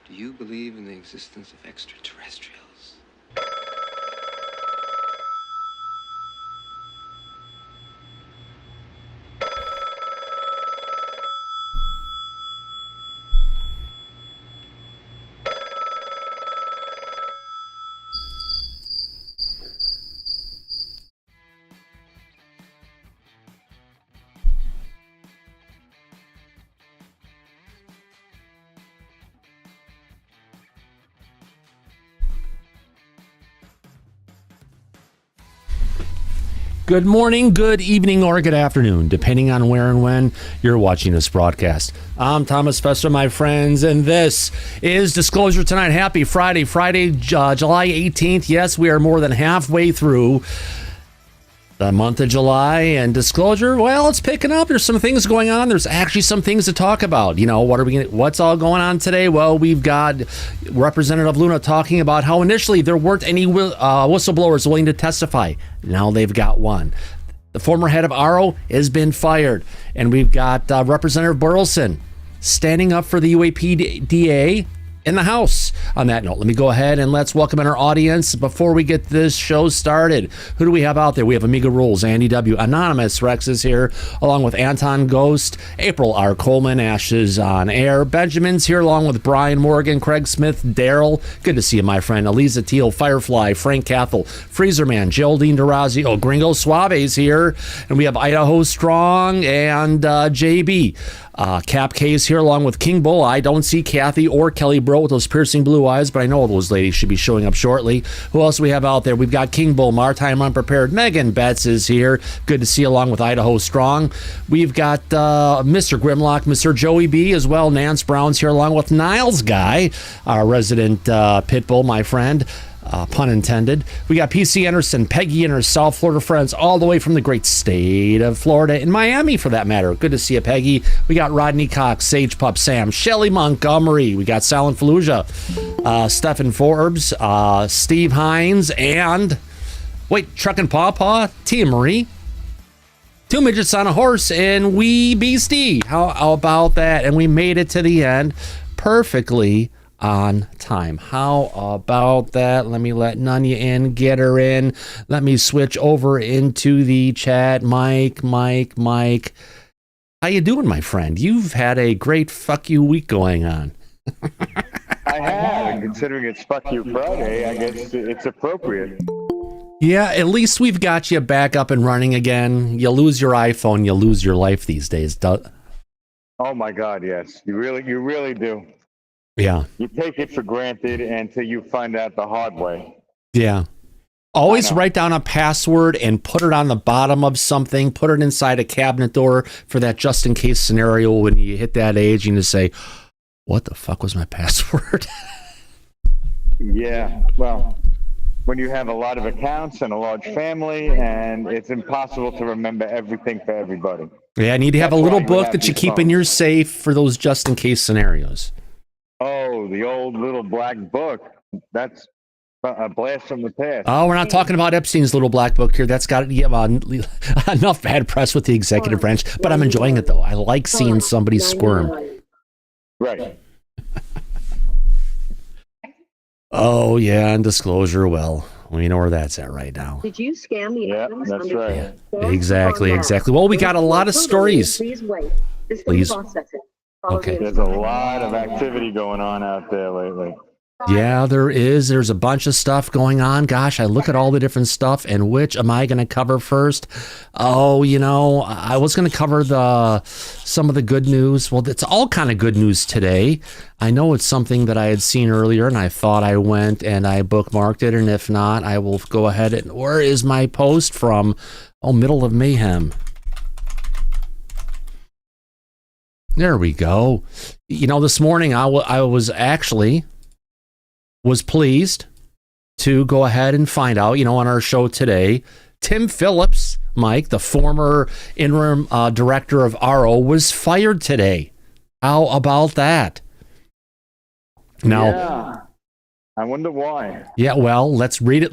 Do you believe in the existence of extraterrestrials? Good morning, good evening, or good afternoon, depending on where and when you're watching this broadcast. I'm Thomas Fessler, my friends, and this is Disclosure Tonight. Happy Friday, July 18th. Yes, we are more than halfway through the month of July, and Disclosure, well, it's picking up. There's some things going on. There's actually some things to talk about. You know, what's all going on today? Well, we've got Representative Luna talking about how initially there weren't any whistleblowers willing to testify. Now they've got one. The former head of AARO has been fired. And we've got Representative Burlison standing up for the UAPDA in the House. On that note, let me go ahead and let's welcome in our audience before we get this show started. Who do we have out there? We have Amiga Rules, Andy W., Anonymous Rex is here, along with Anton Ghost, April R. Coleman, Ashes on Air, Benjamin's here, along with Brian Morgan, Craig Smith, Daryl. Good to see you, my friend. Eliza Teal, Firefly, Frank Cathell, Freezerman, Geraldine DeRazzi, Gringo Suave's here, and we have Idaho Strong and JB. Cap K's here along with King Bull. I don't see Kathy or Kelly Bro with those piercing blue eyes, but I know those ladies should be showing up shortly. Who else do we have out there? We've got King Bull, Maritime Unprepared. Megan Betts is here. Good to see you along with Idaho Strong. We've got Mr. Grimlock, Mr. Joey B as well. Nance Brown's here along with Niles Guy, our resident Pitbull, my friend. Pun intended. We got PC Anderson, Peggy and her South Florida friends all the way from the great state of Florida, in Miami for that matter. Good to see you, Peggy. We got Rodney Cox, Sage Pup Sam, Shelly Montgomery. We got Silent Fallujah, Stephen Forbes, Steve Hines, and Truckin' Pawpaw, Tia Marie. Two midgets on a horse, and Wee Beastie. How about that? And we made it to the end perfectly on time. How about that? Let me let Nunya in, get her in. Let me switch over into the chat. Mike. How you doing, my friend? You've had a great fuck you week going on. I have, and considering it's fuck you Friday, I guess it's appropriate. Yeah, at least we've got you back up and running again. You lose your iPhone, you lose your life these days. Oh my God, yes. You really do. Yeah. You take it for granted until you find out the hard way. Yeah. Always write down a password and put it on the bottom of something. Put it inside a cabinet door for that just in case scenario when you hit that age and you say, what the fuck was my password? Yeah. Well, when you have a lot of accounts and a large family and it's impossible to remember everything for everybody. Yeah, I need to have a little book that you keep in your safe for those just in case scenarios. Oh, the old little black book. That's a blast from the past. Oh, we're not talking about Epstein's little black book here. That's got enough bad press with the executive branch, but I'm enjoying it, though. I like seeing somebody squirm. Right. Oh, yeah, and Disclosure, well, we know where that's at right now. Did you scan the items? That's right. Yeah, exactly. Well, we got a lot of stories. Please wait. Please. Okay. There's a lot of activity going on out there lately. Yeah, there is. There's a bunch of stuff going on. Gosh, I look at all the different stuff, and which am I going to cover first? Oh, I was going to cover some of the good news. Well, it's all kind of good news today. I know it's something that I had seen earlier, and I thought I went and I bookmarked it, and if not, I will go ahead and... Where is my post from? Oh, Middle of Mayhem. There we go. This morning I was pleased to go ahead and find out, on our show today, Tim Phillips, Mike, the former interim director of AARO, was fired today. How about that? Now, yeah. I wonder why. Yeah, well, let's read it.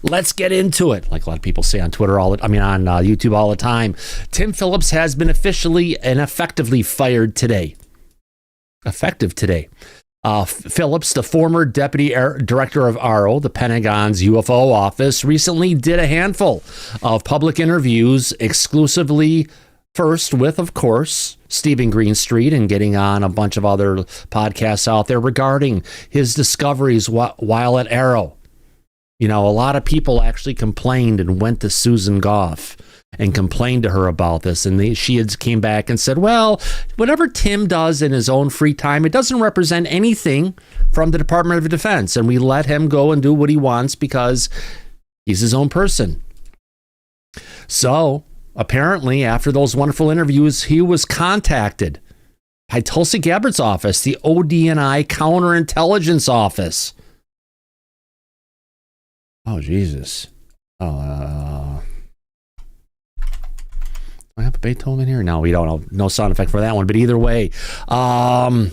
Let's get into it. Like a lot of people say on Twitter on YouTube all the time. Tim Phillips has been officially and effectively fired today. Effective today. Phillips, the former deputy director of AARO, the Pentagon's UFO office, recently did a handful of public interviews exclusively. First with, of course, Stephen Greenstreet, and getting on a bunch of other podcasts out there regarding his discoveries while at AARO. You know, a lot of people actually complained and went to Susan Goff and complained to her about this. And she had came back and said, well, whatever Tim does in his own free time, it doesn't represent anything from the Department of Defense. And we let him go and do what he wants because he's his own person. So apparently, after those wonderful interviews, he was contacted by Tulsi Gabbard's office, the ODNI Counterintelligence Office. Oh, Jesus. Oh, do I have a Beethoven here? No, we don't know. No sound effect for that one. But either way, and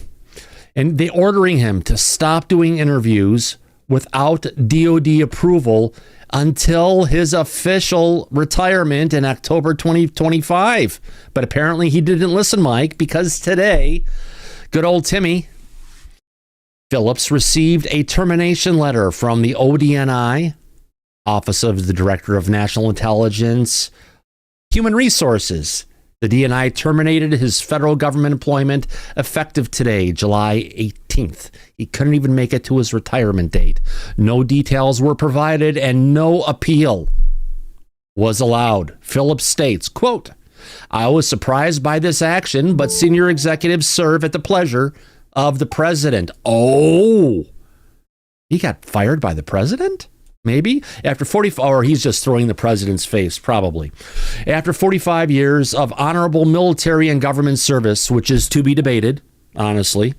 they ordering him to stop doing interviews without DOD approval until his official retirement in October 2025. But apparently he didn't listen, Mike, because today, good old Timmy Phillips received a termination letter from the ODNI, Office of the Director of National Intelligence, Human Resources. The DNI terminated his federal government employment effective today, July 18th. He couldn't even make it to his retirement date. No details were provided and no appeal was allowed. Phillips states, quote, I was surprised by this action, but senior executives serve at the pleasure of the president. Oh, he got fired by the president? Maybe after 45, or he's just throwing the president's face, probably. After 45 years of honorable military and government service, which is to be debated, honestly,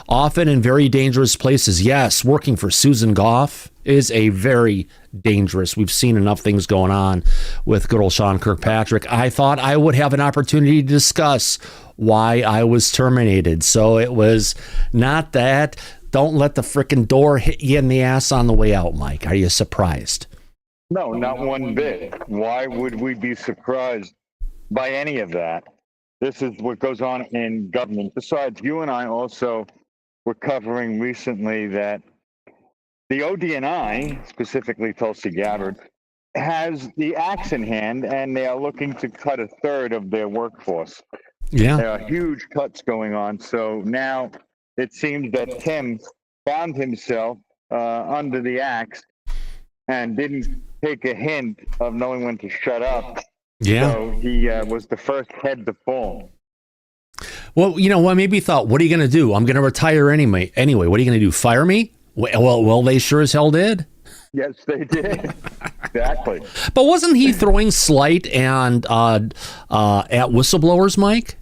often in very dangerous places. Yes, working for Susan Goff is a very dangerous. We've seen enough things going on with good old Sean Kirkpatrick. I thought I would have an opportunity to discuss why I was terminated. So it was not that. Don't let the frickin' door hit you in the ass on the way out, Mike. Are you surprised? No, not one bit. Why would we be surprised by any of that? This is what goes on in government. Besides, you and I also were covering recently that the ODNI, specifically Tulsi Gabbard, has the axe in hand, and they are looking to cut a third of their workforce. Yeah. There are huge cuts going on. So now it seems that Tim found himself under the axe and didn't take a hint of knowing when to shut up. Yeah. So he was the first head to fall. Well, you know what? Maybe he thought, what are you going to do? I'm going to retire anyway. What are you going to do? Fire me? Well, they sure as hell did. Yes, they did. Exactly. But wasn't he throwing slight and at whistleblowers, Mike?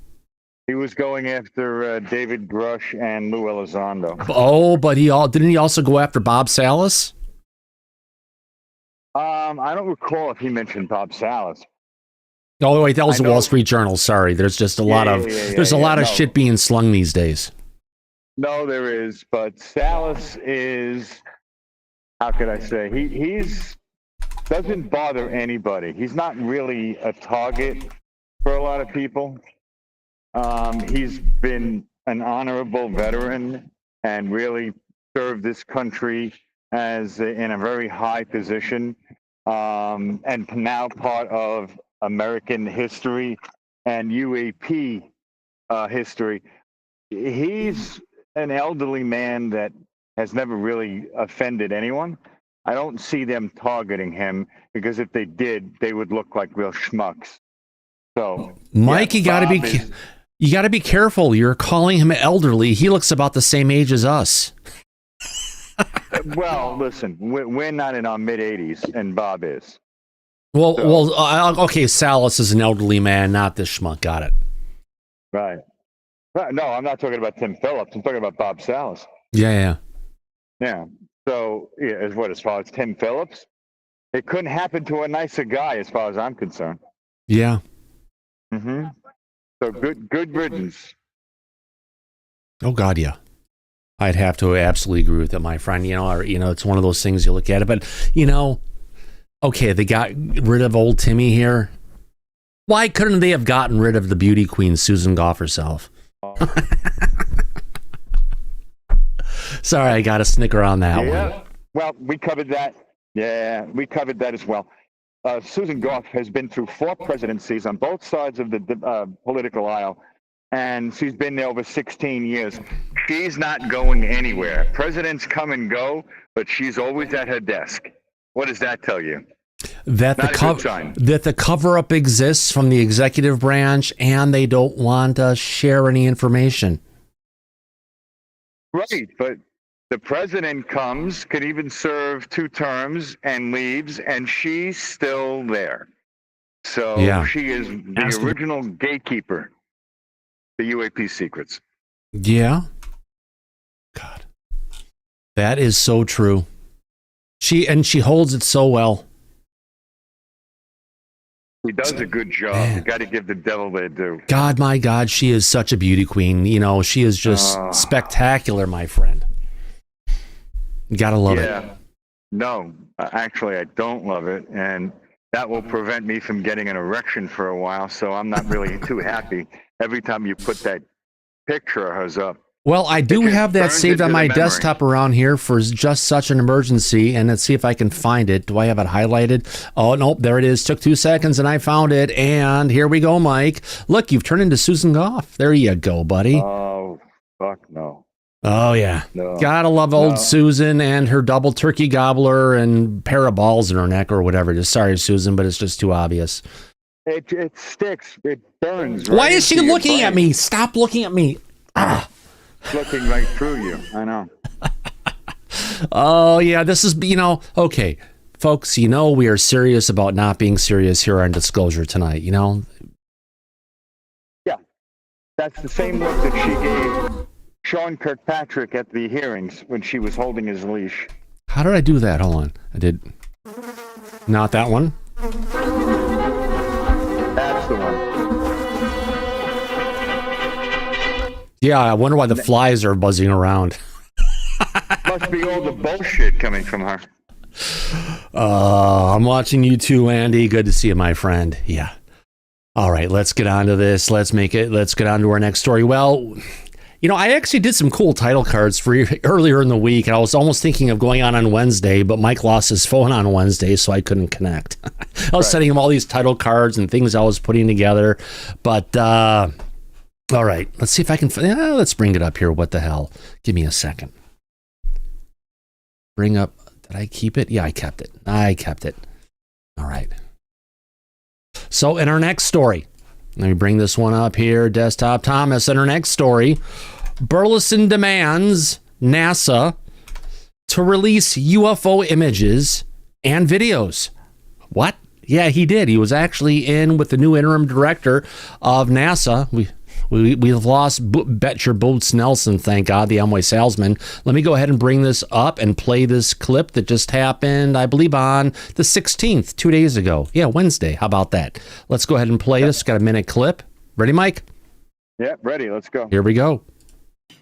He was going after David Grush and Lou Elizondo. Oh, but didn't he also go after Bob Salas? I don't recall if he mentioned Bob Salas. Oh wait, that was the Wall Street Journal. Sorry, there's just a lot of shit being slung these days. No, there is, but Salas is, how could I say? He's doesn't bother anybody. He's not really a target for a lot of people. He's been an honorable veteran and really served this country in a very high position, and now part of American history and UAP history. He's an elderly man that has never really offended anyone. I don't see them targeting him, because if they did, they would look like real schmucks. So, Mike, you got to be careful. You're calling him elderly. He looks about the same age as us. Well, listen, we're not in our mid-80s, and Bob is. Okay, Salas is an elderly man, not this schmuck. Got it. Right. No, I'm not talking about Tim Phillips. I'm talking about Bob Salas. Yeah. So, as far as Tim Phillips, it couldn't happen to a nicer guy, as far as I'm concerned. Yeah. Mm-hmm. So good riddance. Oh God, yeah. I'd have to absolutely agree with that, my friend. It's one of those things you look at it, but okay, they got rid of old Timmy here. Why couldn't they have gotten rid of the beauty queen, Susan Goff herself? Sorry, I got a snicker on that one. Well, we covered that. Yeah, we covered that as well. Susan Goff has been through 4 presidencies on both sides of the political aisle, and she's been there over 16 years. She's not going anywhere. Presidents come and go, but she's always at her desk. What does that tell you? That the cover-up exists from the executive branch, and they don't want to share any information. Right, but the president comes, could even serve 2 terms, and leaves, and she's still there. So she is the original gatekeeper, the UAP secrets. Yeah. God. That is so true. She holds it so well. He does a good job. Man. You got to give the devil their due. God, my God, she is such a beauty queen. You know, she is just spectacular, my friend. You gotta love it. No, actually, I don't love it, and that will prevent me from getting an erection for a while. So I'm not really too happy every time you put that picture of hers up. Well, I do have that saved on my desktop around here for just such an emergency, and let's see if I can find it. Do I have it highlighted? Oh, nope, there it is. Took 2 seconds, and I found it, and here we go, Mike. Look, you've turned into Susan Goff. There you go, buddy. Oh, fuck no. Oh, yeah. No. Gotta love old Susan and her double turkey gobbler and pair of balls in her neck or whatever. Just sorry, Susan, but it's just too obvious. It sticks. It burns. Why is she looking at me? Stop looking at me. Looking right through you. I know. Oh, yeah, this is, okay. Folks, we are serious about not being serious here on Disclosure tonight, Yeah. That's the same look that she gave Sean Kirkpatrick at the hearings when she was holding his leash. How did I do that? Hold on. I did. Not that one. That's the one. Yeah, I wonder why the flies are buzzing around. Must be all the bullshit coming from her. I'm watching you too, Andy. Good to see you, my friend. Yeah. All right, let's get on to this. Let's get on to our next story. Well, I actually did some cool title cards for you earlier in the week. I was almost thinking of going on Wednesday, but Mike lost his phone on Wednesday, so I couldn't connect. I was sending him all these title cards and things I was putting together. But, all right, let's see if I can... let's bring it up here. What the hell? Give me a second. Bring up... Did I keep it? Yeah, I kept it. All right. So in our next story... Let me bring this one up here, desktop. Thomas, in our next story, Burlison demands NASA to release UFO images and videos. What? Yeah, he did. He was actually in with the new interim director of NASA. We've lost Bet Your Boots Nelson, thank God, the Amway salesman. Let me go ahead and bring this up and play this clip that just happened, I believe, on the 16th, 2 days ago. Yeah, Wednesday. How about that? Let's go ahead and play this. Got a minute clip. Ready, Mike? Yeah, ready. Let's go. Here we go.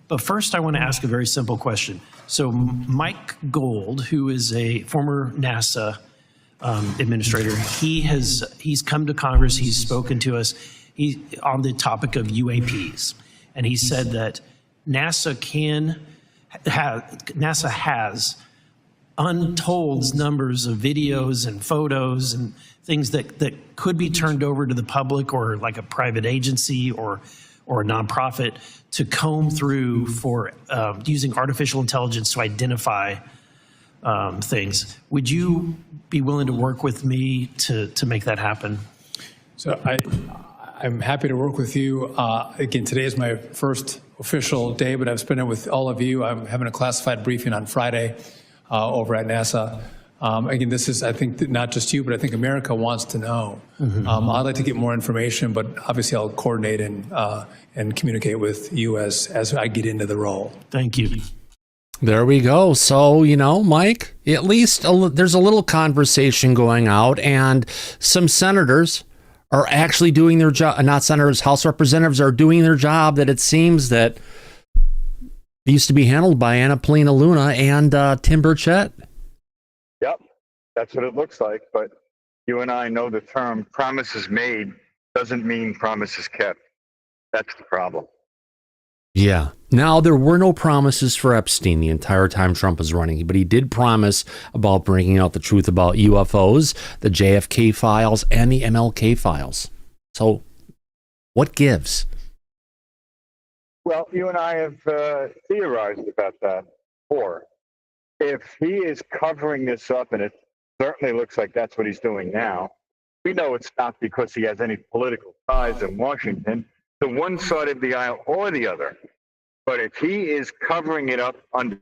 But first, I want to ask a very simple question. So Mike Gold, who is a former NASA administrator, he's come to Congress. He's spoken to us. On the topic of UAPs, and he said that NASA has untold numbers of videos and photos and things that could be turned over to the public or like a private agency or a nonprofit to comb through for using artificial intelligence to identify things. Would you be willing to work with me to make that happen? So I'm happy to work with you. Again, today is my first official day, but I've spent it with all of you. I'm having a classified briefing on Friday over at NASA. Again, this is, I think, not just you, but I think America wants to know. I'd like to get more information, but obviously I'll coordinate and communicate with you as I get into the role. Thank you. There we go. So, Mike, at least there's a little conversation going out, and some senators are actually doing their job, not senators, House representatives are doing their job that it seems that used to be handled by Anna Polina Luna and Tim Burchett. Yep, that's what it looks like. But you and I know the term promises made doesn't mean promises kept. That's the problem. Yeah. Now, there were no promises for Epstein the entire time Trump was running, but he did promise about bringing out the truth about UFOs, the JFK files, and the MLK files. So what gives? Well, you and I have theorized about that before. If he is covering this up, and it certainly looks like that's what he's doing now, we know it's not because he has any political ties in Washington to one side of the aisle or the other. But if he is covering it up under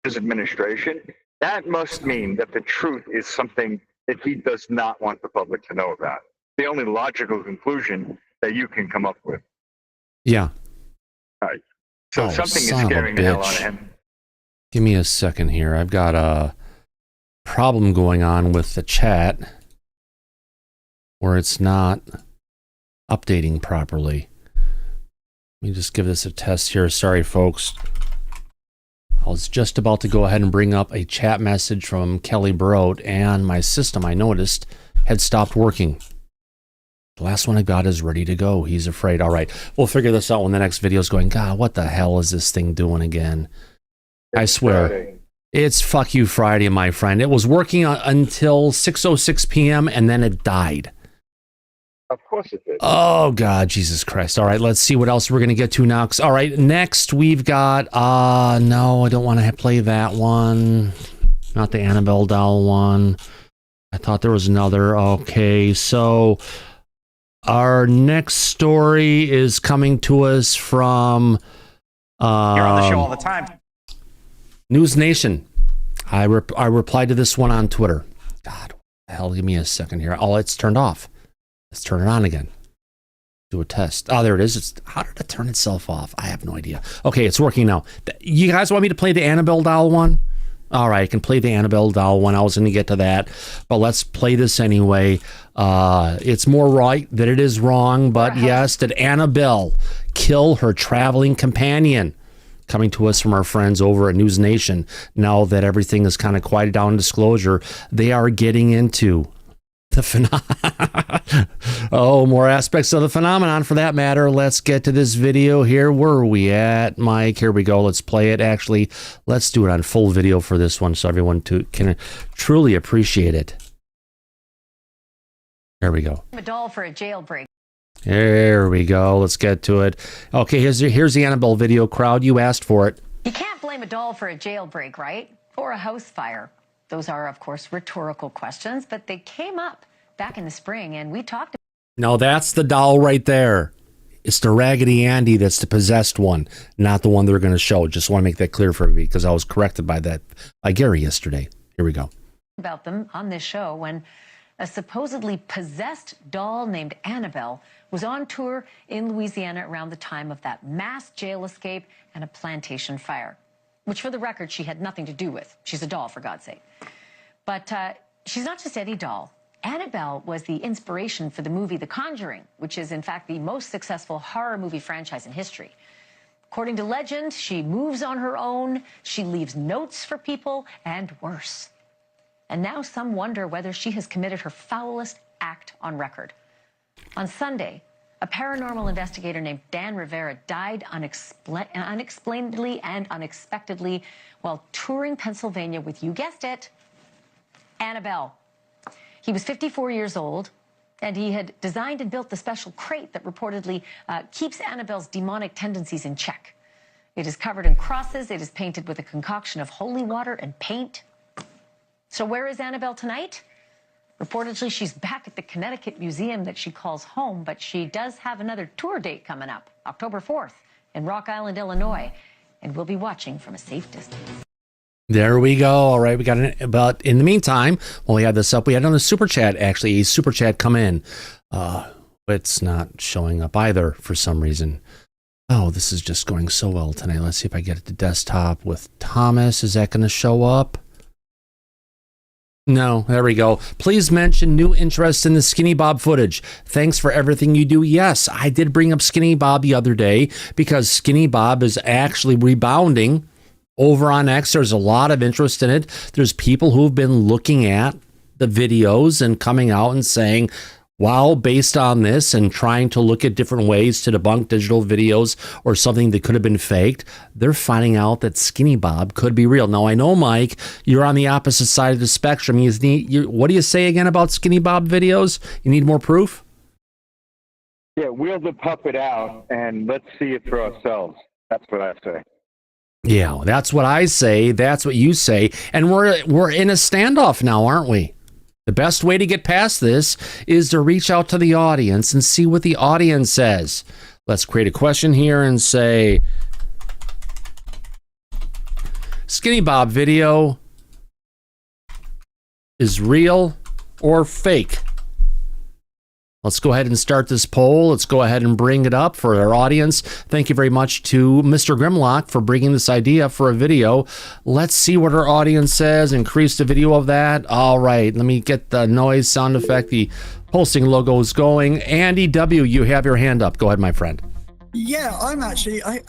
his administration, that must mean that the truth is something that he does not want the public to know about. The only logical conclusion that you can come up with. Yeah. All right. So something is son of a scaring the hell out of bitch. him. Give me a second here. I've got a problem going on with the chat where it's not updating properly. Let me just give this a test here. Sorry, folks. I was just about to go ahead and bring up a chat message from Kelly Broad, and my system, I noticed, had stopped working. The last one I got is ready to go. He's afraid. All right. We'll figure this out when the next video is going, God, what the hell is this thing doing again? I swear. Friday. It's fuck you Friday, my friend. It was working until 6:06 p.m. and then it died. Of course it did. Oh, God, Jesus Christ. All right, let's see what else we're going to get to next. All right, next we've got, no, I don't want to play that one. Not the Annabelle doll one. I thought there was another. Okay, so our next story is coming to us from... You're on the show all the time. News Nation. I replied to this one on Twitter. God, what the hell? Give me a second here. Oh, it's turned off. Let's turn it on again. Do a test. Oh, there it is. How did it turn itself off? I have no idea. Okay, it's working now. You guys want me to play the Annabelle doll one? All right, I can play the Annabelle doll one. I was going to get to that, but let's play this anyway. It's more right that it is wrong, but yes, did Annabelle kill her traveling companion? Coming to us from our friends over at News Nation. Now that everything is kind of quieted down in Disclosure, they are getting into the more aspects of the phenomenon for that matter. Let's get to this video here. Where are we at, Mike? Here we go. Let's play it. Actually, let's do it on full video for this one so everyone can truly appreciate it. There we go. A doll for a jailbreak. There we go. Let's get to it. Okay, here's the Annabelle video. Crowd, you asked for it. You can't blame a doll for a jailbreak, right? Or a house fire. Those are, of course, rhetorical questions, but they came up back in the spring, and we talked about. No, that's the doll right there. It's the Raggedy Andy that's the possessed one, not the one they're going to show. Just want to make that clear for everybody because I was corrected by Gary yesterday. Here we go. About them on this show when a supposedly possessed doll named Annabelle was on tour in Louisiana around the time of that mass jail escape and a plantation fire, which, for the record, she had nothing to do with. She's a doll, for God's sake. But she's not just any doll. Annabelle was the inspiration for the movie The Conjuring, which is, in fact, the most successful horror movie franchise in history. According to legend, she moves on her own, she leaves notes for people, and worse. And now some wonder whether she has committed her foulest act on record. On Sunday, a paranormal investigator named Dan Rivera died unexplainedly and unexpectedly while touring Pennsylvania with, you guessed it, Annabelle. He was 54 years old, and he had designed and built the special crate that reportedly keeps Annabelle's demonic tendencies in check. It is covered in crosses. It is painted with a concoction of holy water and paint. So where is Annabelle tonight? Reportedly, she's back at the Connecticut Museum that she calls home, but she does have another tour date coming up, October 4th, in Rock Island, Illinois, and we'll be watching from a safe distance. There we go. All right, we got it. But in the meantime, while we had this up, we had another super chat, actually, a super chat come in. It's not showing up either for some reason. Oh, this is just going so well tonight. Let's see if I get it to desktop with Thomas. Is that going to show up? No, there we go. Please mention new interest in the Skinny Bob footage. Thanks for everything you do. Yes, I did bring up Skinny Bob the other day because Skinny Bob is actually rebounding over on X. There's a lot of interest in it. There's people who've been looking at the videos and coming out and saying, Well, based on this and trying to look at different ways to debunk digital videos or something that could have been faked, they're finding out that Skinny Bob could be real. Now, I know, Mike, you're on the opposite side of the spectrum. What do you say again about Skinny Bob videos? You need more proof? Yeah, wheel the puppet out and let's see it for ourselves. That's what I say. Yeah, that's what I say. That's what you say. And we're in a standoff now, aren't we? The best way to get past this is to reach out to the audience and see what the audience says. Let's create a question here and say, Skinny Bob video is real or fake? Let's go ahead and start this poll. Let's go ahead and bring it up for our audience. Thank you very much to Mr. Grimlock for bringing this idea for a video. Let's see what our audience says. Increase the video of that. All right, let me get the noise sound effect. The pulsing logo is going. Andy W., you have your hand up. Go ahead, my friend. Yeah, I'm actually, I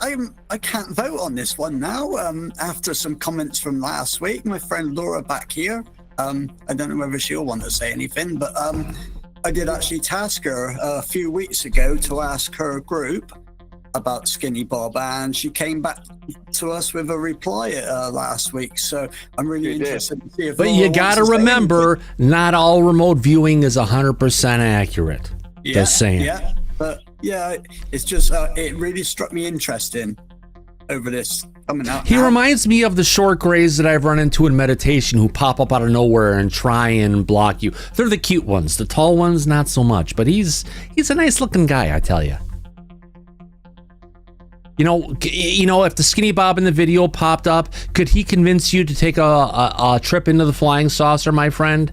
can't vote on this one now. After some comments from last week, my friend Laura back here, I don't know whether she'll want to say anything, but I did actually task her a few weeks ago to ask her group about Skinny Bob, and she came back to us with a reply last week. So I'm really interested to see if. But Laura you got to remember, not all remote viewing is 100% accurate. Yeah, Just saying. Yeah, but yeah, it's just it really struck me interesting over this coming out. He reminds me of the short grays that I've run into in meditation who pop up out of nowhere and try and block you. They're the cute ones. The tall ones, not so much. But he's a nice looking guy, I tell you. You know, if the Skinny Bob in the video popped up, could he convince you to take a trip into the flying saucer, my friend?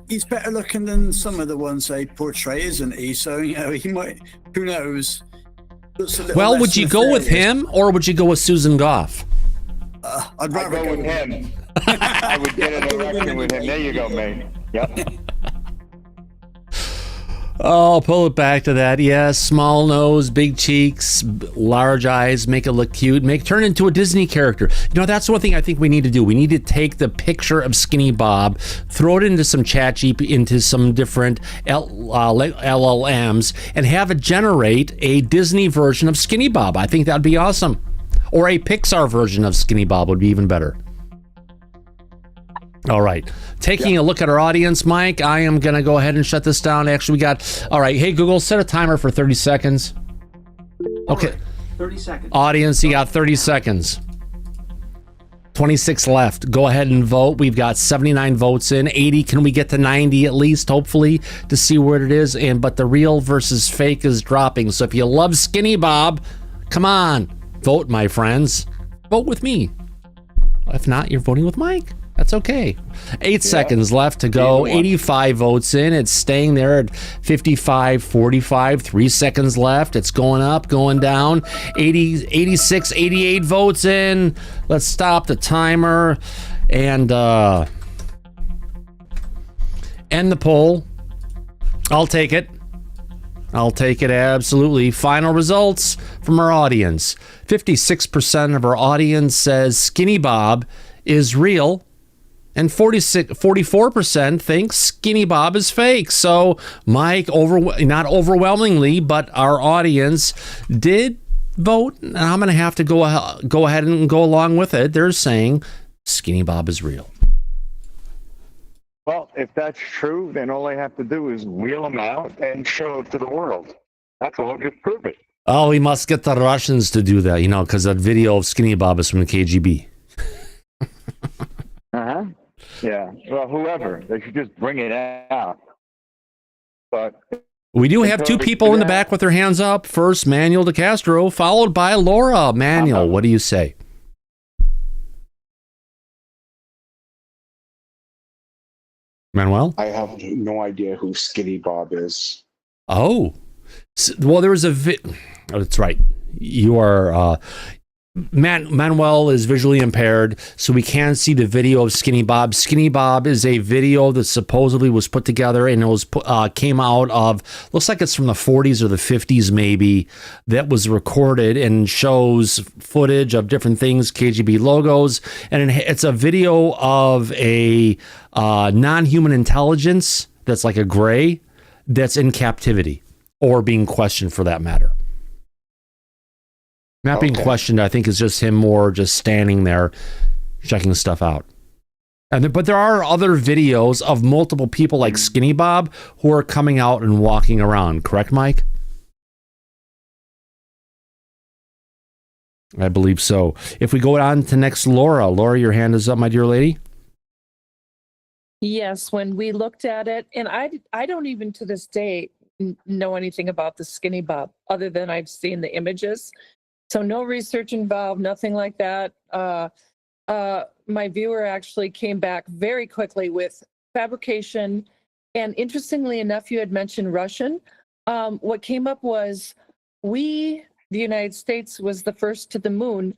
He's better looking than some of the ones they portray, isn't he? So, you know, he might, who knows? Well, would you go with him or would you go with Susan Goff? I'd rather go with him. I would get an erection with him. There you go, mate. Yep. Oh, pull it back to that. Yes, small nose, big cheeks, large eyes, make it look cute, turn into a Disney character. You know, that's one thing I think we need to do. We need to take the picture of Skinny Bob, throw it into some into some different LLMs, and have it generate a Disney version of Skinny Bob. I think that'd be awesome. Or a Pixar version of Skinny Bob would be even better. All right. Taking a look at our audience, Mike, I am going to go ahead and shut this down. Actually, all right. Hey, Google, set a timer for 30 seconds. Okay. 30 seconds. Audience, you got 30 seconds. 26 left. Go ahead and vote. We've got 79 votes in. 80. Can we get to 90 at least, hopefully, to see where it is? But the real versus fake is dropping. So if you love Skinny Bob, come on. Vote, my friends. Vote with me. If not, you're voting with Mike. That's okay. 8 seconds left to go. 85 votes in. It's staying there at 55, 45. 3 seconds left. It's going up, going down. 80, 86, 88 votes in. Let's stop the timer and end the poll. I'll take it. I'll take it, absolutely. Final results from our audience. 56% of our audience says Skinny Bob is real. And 44% think Skinny Bob is fake. So, Mike, not overwhelmingly, but our audience did vote. And I'm going to have to go ahead and go along with it. They're saying Skinny Bob is real. Well, if that's true, then all I have to do is wheel them out and show it to the world. That's all. Just prove it. Oh, we must get the Russians to do that, because that video of Skinny Bob is from the KGB. Uh-huh. Yeah, well, whoever. They should just bring it out. But we do have two people in the back with their hands up. First, Manuel de Castro, followed by Laura. Manuel, what do you say? Manuel? I have no idea who Skinny Bob is. Oh. Well, there was oh, that's right. You are... Manuel is visually impaired, so we can't see the video of Skinny Bob. Skinny Bob is a video that supposedly was put together and it was came out of, looks like it's from the 40s or the 50s maybe, that was recorded and shows footage of different things, KGB logos, and it's a video of a non-human intelligence that's like a gray that's in captivity or being questioned for that matter. Not being questioned, I think, is just him more just standing there checking stuff out. But there are other videos of multiple people like Skinny Bob who are coming out and walking around. Correct, Mike? I believe so. If we go on to next, Laura. Laura, your hand is up, my dear lady. Yes, when we looked at it, and I don't even to this day know anything about the Skinny Bob other than I've seen the images. So no research involved, nothing like that. My viewer actually came back very quickly with fabrication. And interestingly enough, you had mentioned Russian. What came up was the United States was the first to the moon,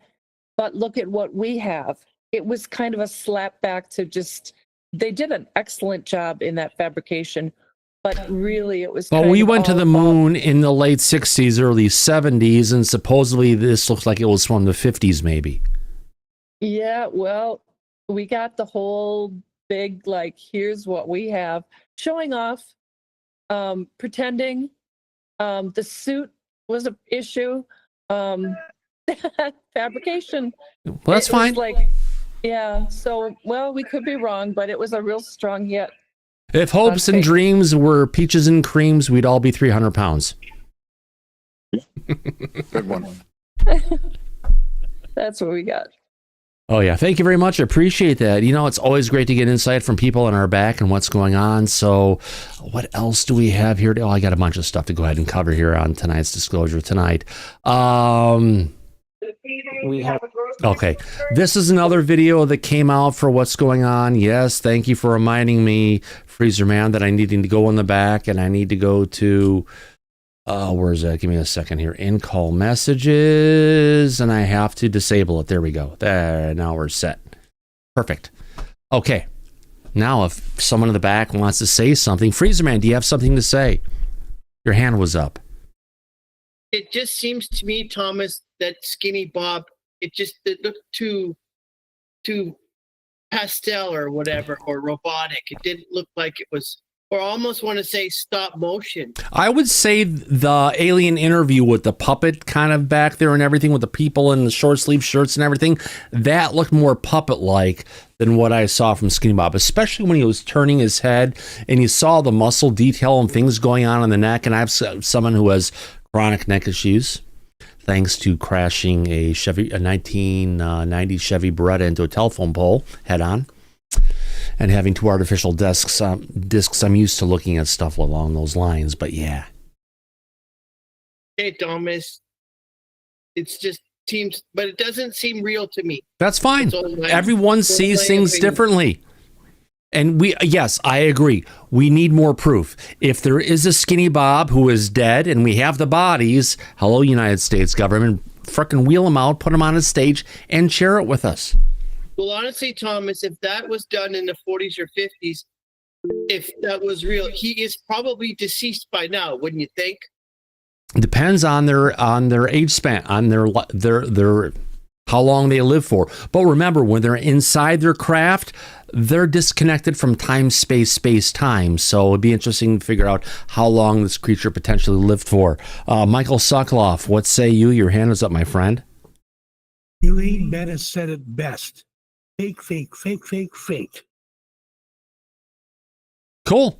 but look at what we have. It was kind of a slap back to they did an excellent job in that fabrication, but really it was. Well, we went to the moon in the late 60s, early 70s, and supposedly this looks like it was from the 50s, maybe. Yeah, well, we got the whole big, here's what we have, showing off, pretending. The suit was an issue. Fabrication. Well, that's fine. Yeah, so, we could be wrong, but it was a real strong hit. If hopes and dreams were peaches and creams, we'd all be 300 pounds. Good one. That's what we got. Oh, yeah. Thank you very much. I appreciate that. It's always great to get insight from people on our back and what's going on. So what else do we have here? I got a bunch of stuff to go ahead and cover here on tonight's Disclosure tonight. Okay. This is another video that came out for what's going on. Yes, thank you for reminding me, Freezer Man, that I need to go in the back and I need to go to... where's that? Give me a second here. In-call messages, and I have to disable it. There we go. There, now we're set. Perfect. Okay. Now, if someone in the back wants to say something, Freezerman, do you have something to say? Your hand was up. It just seems to me, Thomas, that Skinny Bob, it looked too pastel or whatever, or robotic. It didn't look like it was... Or I almost want to say stop motion. I would say the alien interview with the puppet kind of back there and everything with the people in the short sleeve shirts and everything, that looked more puppet-like than what I saw from Skinny Bob, especially when he was turning his head and you saw the muscle detail and things going on in the neck. And I have someone who has chronic neck issues thanks to crashing a 1990 Chevy Beretta into a telephone pole head on. And having two artificial discs, I'm used to looking at stuff along those lines. But yeah. Hey, Thomas. It's just seems, but it doesn't seem real to me. That's fine. Everyone sees things differently. And yes, I agree. We need more proof. If there is a Skinny Bob who is dead and we have the bodies, hello, United States government, frickin' wheel him out, put him on a stage, and share it with us. Well, honestly, Thomas, if that was done in the 40s or 50s, if that was real, he is probably deceased by now, wouldn't you think? Depends on their age span, on their how long they live for. But remember, when they're inside their craft, they're disconnected from time, space, time. So it'd be interesting to figure out how long this creature potentially lived for. Michael Sokoloff, what say you? Your hand is up, my friend. Elaine Bennett said it best. Fake, fake, fake, fake, fake. Cool.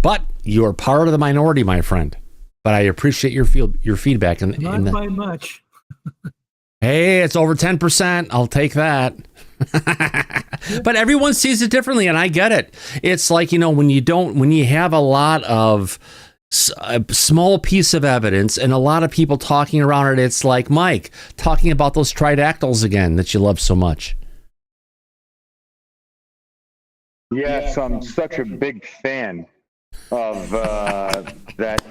But you're part of the minority, my friend. But I appreciate your feedback. Not by much. Hey, it's over 10%. I'll take that. But everyone sees it differently, and I get it. It's like, when you have a lot of a small piece of evidence and a lot of people talking around it, it's like Mike talking about those tridactyls again that you love so much. Yes, I'm such a big fan of that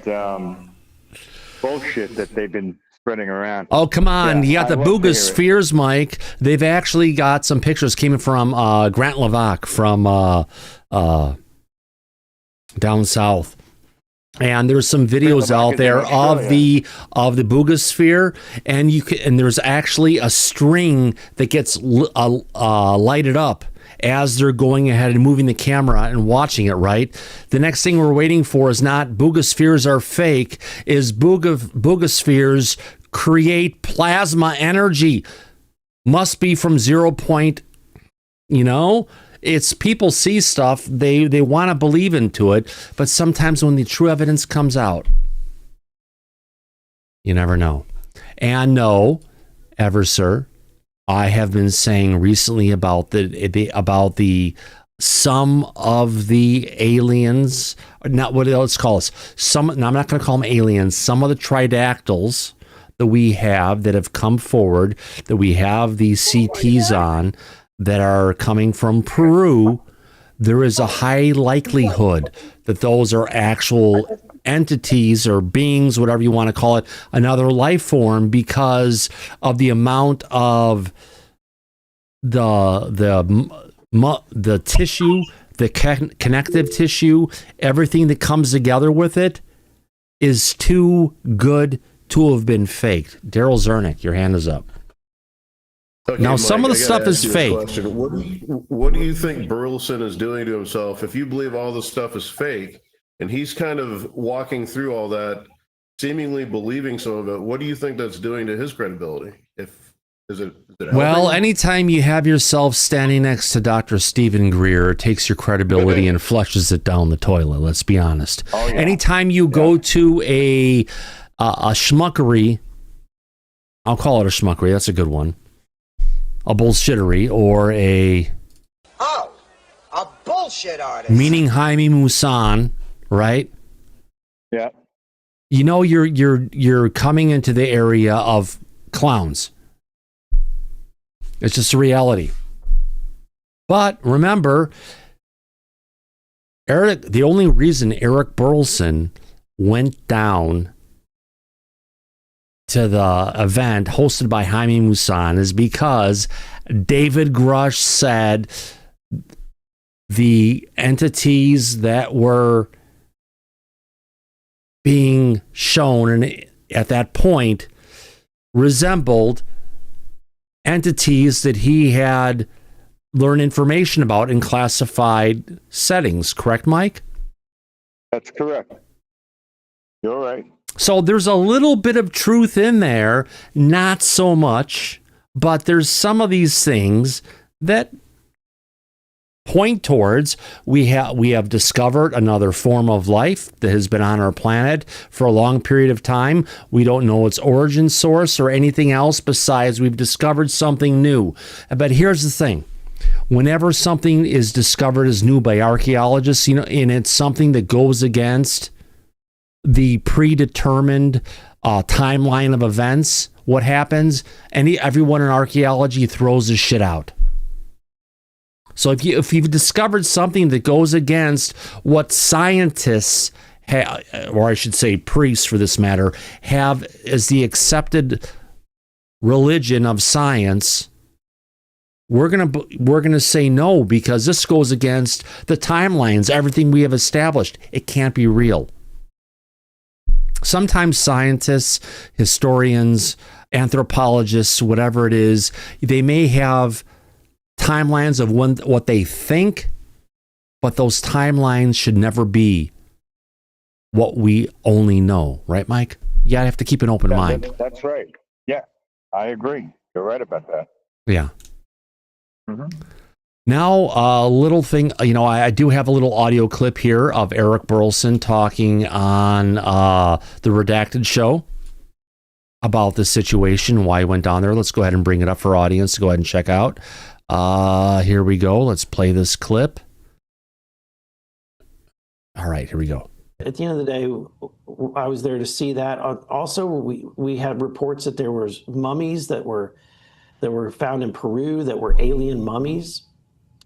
bullshit that they've been spreading around. Oh, come on. Yeah, You got the Booga Spheres, Mike. They've actually got some pictures came from Grant Levac from down south. And there's some videos out there of the Boogosphere, and there's actually a string that gets lighted up as they're going ahead and moving the camera and watching it, right? The next thing we're waiting for is not Boogospheres are fake, is Boogospheres create plasma energy. Must be from 0 point, it's people see stuff, they want to believe into it, but sometimes when the true evidence comes out, you never know. And no, ever, sir, I have been saying recently about some of the aliens, not what let's call us. I'm not going to call them aliens. Some of the tridactyls that we have that have come forward, that we have these CTs on, that are coming from Peru, there is a high likelihood that those are actual entities or beings, whatever you want to call it, another life form, because of the amount of the tissue, the connective tissue, everything that comes together with it is too good to have been faked. Daryl Zernick, your hand is up. Okay, now, Mike, some of the stuff is fake. What do you think Burlison is doing to himself? If you believe all this stuff is fake, and he's kind of walking through all that, seemingly believing some of it, what do you think that's doing to his credibility? Is it well, anytime you have yourself standing next to Dr. Stephen Greer, it takes your credibility and flushes it down the toilet. Let's be honest. Oh, yeah. Anytime you go to a schmuckery, I'll call it a schmuckery. That's a good one. A bullshittery or a bullshit artist, meaning Jaime Maussan, right? Yeah. You're coming into the area of clowns. It's just a reality. But remember, the only reason Eric Burlison went down to the event hosted by Jaime Maussan is because David Grush said the entities that were being shown at that point resembled entities that he had learned information about in classified settings. Correct, Mike? That's correct. You're right. So there's a little bit of truth in there, not so much, but there's some of these things that point towards we have discovered another form of life that has been on our planet for a long period of time. We don't know its origin source or anything else besides we've discovered something new. But here's the thing. Whenever something is discovered as new by archaeologists, and it's something that goes against the predetermined timeline of events, what happens? Everyone in archaeology throws this shit out. So if you've discovered something that goes against what scientists or I should say priests for this matter, have as the accepted religion of science, we're gonna say no, because this goes against the timelines, everything we have established. It can't be real. Sometimes scientists, historians, anthropologists, whatever it is, they may have timelines of what they think, but those timelines should never be what we only know. Right, Mike? You gotta have to keep an open mind. That's right. Yeah, I agree. You're right about that. Yeah. Mm-hmm. Now, a little thing, I do have a little audio clip here of Eric Burlison talking on the Redacted show about the situation, why he went down there. Let's go ahead and bring it up for our audience to go ahead and check out. Here we go. Let's play this clip. All right, here we go. At the end of the day, I was there to see that. Also, we had reports that there was mummies that were found in Peru that were alien mummies.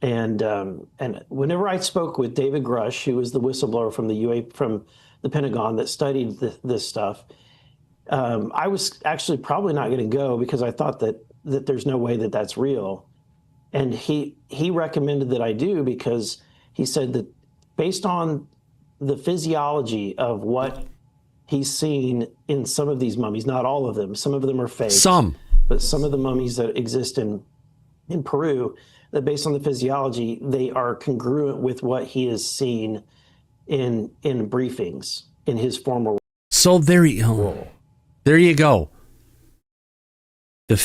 And whenever I spoke with David Grush, who was the whistleblower from the Pentagon that studied this stuff, I was actually probably not going to go because I thought that there's no way that that's real. And he recommended that I do because he said that based on the physiology of what he's seen in some of these mummies, not all of them, some of them are fake. But some of the mummies that exist in Peru, that based on the physiology, they are congruent with what he has seen in briefings in his former. So there you go. The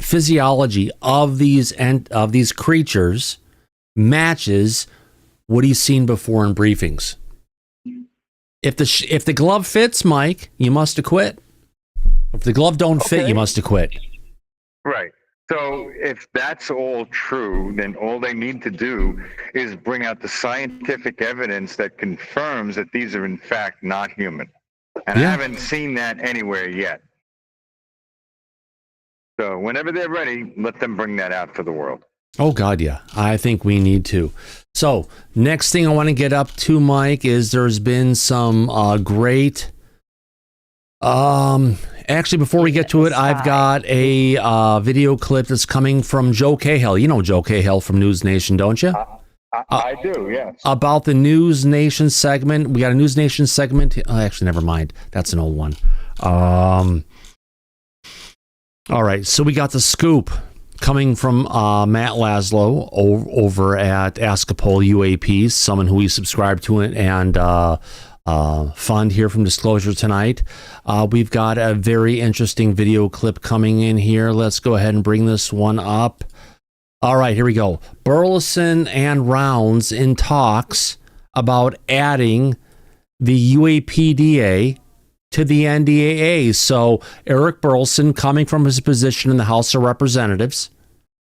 physiology of these creatures matches what he's seen before in briefings. If the glove fits, Mike, you must acquit. If the glove don't fit, you must acquit. Right. So if that's all true, then all they need to do is bring out the scientific evidence that confirms that these are in fact not human. And I haven't seen that anywhere yet. So whenever they're ready, let them bring that out to the world. Oh, God, yeah. I think we need to. So next thing I want to get up to, Mike, is there's been some great... Actually, before we get to it, I've got a video clip that's coming from Joe Cahill. You know Joe Cahill from News Nation, don't you? I do, yes. About the News Nation segment. We got a News Nation segment. Actually, never mind. That's an old one. All right, so we got the scoop coming from Matt Laszlo over at Askapol UAP, someone who we subscribe to and fund here from Disclosure tonight. We've got a very interesting video clip coming in here. Let's go ahead and bring this one up. All right, here we go. Burlison and Rounds in talks about adding the UAPDA to the NDAA. So Eric Burlison, coming from his position in the House of Representatives,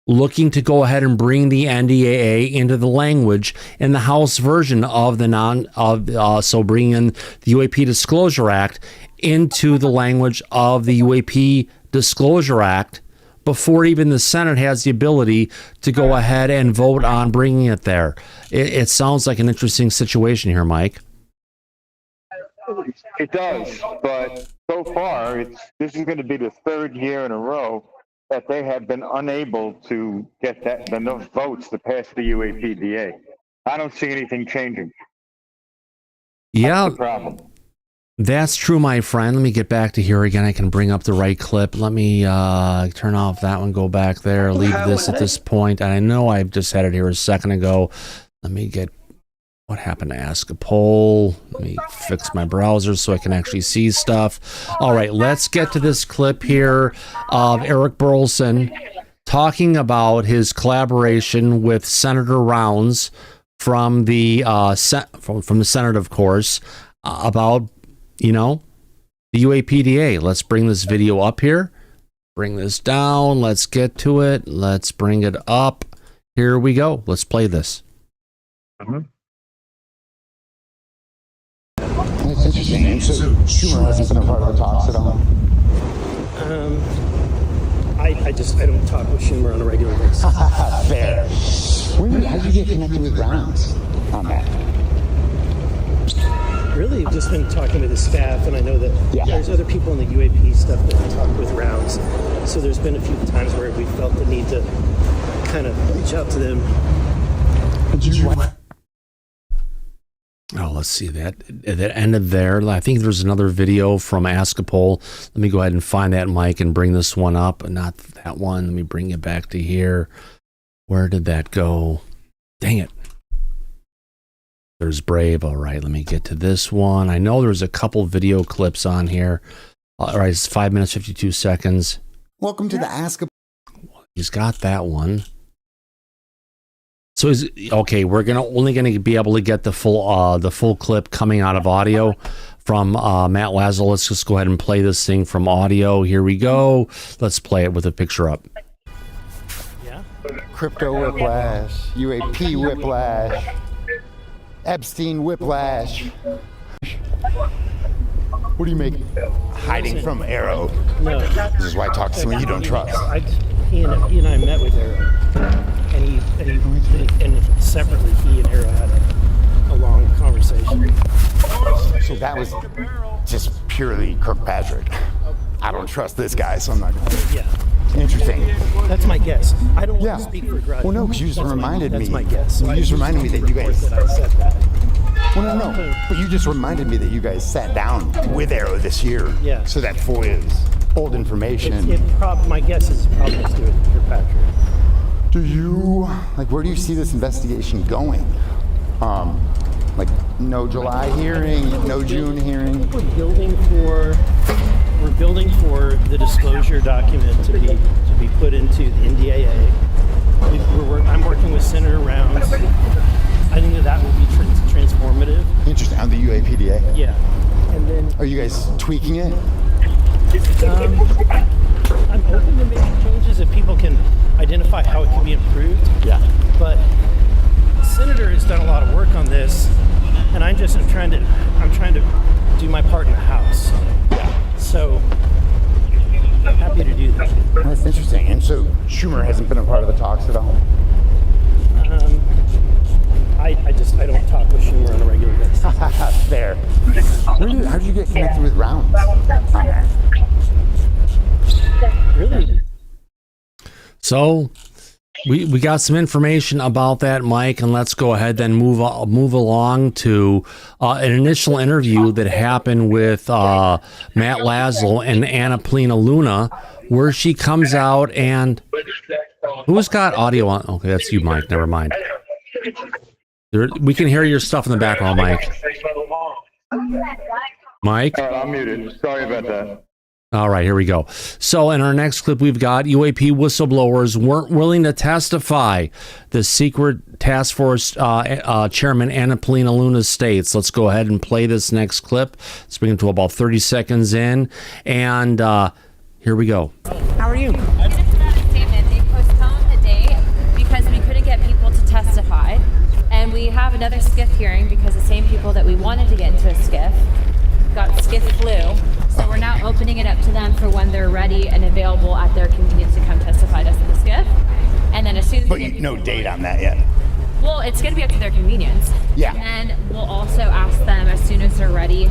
looking to go ahead and bring the NDAA into the language in the House version of so bringing in the UAP Disclosure Act into the language of the UAP Disclosure Act before even the Senate has the ability to go ahead and vote on bringing it there. It sounds like an interesting situation here, Mike. It does, but so far, this is going to be the third year in a row that they have been unable to get enough votes to pass the UAPDA. I don't see anything changing. Yeah, that's the problem. That's true, my friend. Let me get back to here again. I can bring up the right clip. Let me turn off that one, go back there, leave this at this point. And I know I've just had it here a second ago. Let me get what happened to Ask a Poll. Let me fix my browser so I can actually see stuff. All right, let's get to this clip here of Eric Burlison talking about his collaboration with Senator Rounds from the from the Senate, of course, about, you know, the UAPDA. Let's bring this video up here. Bring this down. Let's get to it. Let's bring it up. Here we go. Let's play this. It's interesting. So Schumer hasn't been a part of the talks at all. I don't talk with Schumer on a regular basis. Fair. How did you get connected with Rounds on that? Really, I've just been talking with his staff, and I know that there's other people in the UAP stuff that talk with Rounds. So there's been a few times where we felt the need to kind of reach out to them. Oh, let's see that ended there. I think there's another video from Askapol. Let me go ahead and find that, Mike, and bring this one up. Not that one. Let me bring it back to here. Where did that go? Dang it. There's Brave. All right, let me get to this one. I know there's a couple video clips on here. All right, it's 5 minutes, 52 seconds. Welcome to the Askapol. He's got that one. So we're only gonna be able to get the full clip coming out of audio from Matt Laszlo. Let's just go ahead and play this thing from audio. Here we go. Let's play it with a picture up. Yeah. Crypto whiplash, UAP whiplash, Epstein whiplash. What do you make? Hiding from AARO. No. This is why I talk to someone you don't trust. He and I met with AARO. And separately, he and AARO had a long conversation. So that was just purely Kirkpatrick. I don't trust this guy, so I'm not going to. Yeah. Interesting. That's my guess. I don't want to speak for Grudge. Well, no, because you just reminded me. That's my guess. You just reminded me that you guys. That I said that. Well, no. But you just reminded me that you guys sat down with AARO this year. Yeah. So that FOIA is old information. My guess is probably has to do with Kirkpatrick. Do you, where do you see this investigation going? No July hearing, no June hearing? We're building for the disclosure document to be put into the NDAA. I'm working with Senator Rounds. I think that will be transformative. Interesting. On the UAPDA? Yeah. And then, are you guys tweaking it? I'm open to making changes if people can identify how it can be improved. Yeah. But the senator has done a lot of work on this, and I'm trying to do my part in the House. So I'm happy to do that. That's interesting. And so Schumer hasn't been a part of the talks at all? I don't talk with Schumer on a regular basis. Fair. How did you get connected with Rounds? Really? So we got some information about that, Mike, and let's go ahead then move along to an initial interview that happened with Matt Laszlo and Anna Polina Luna, where she comes out and who's got audio on? Okay, that's you, Mike. Never mind. We can hear your stuff in the background, Mike. Mike? I'm muted. Sorry about that. All right, here we go. So in our next clip, we've got UAP whistleblowers weren't willing to testify. The secret task force chairman, Anna Polina Luna, states. Let's go ahead and play this next clip. Let's bring it to about 30 seconds in. And here we go. How are you? Just about a statement. They postponed the date because we couldn't get people to testify. And we have another SCIF hearing because the same people that we wanted to get into a SCIF got SCIF flu. So we're now opening it up to them for when they're ready and available at their convenience to come testify to us in the SCIF. And then as soon as no date on that yet. Well, it's going to be up to their convenience. Yeah. And then we'll also ask them as soon as they're ready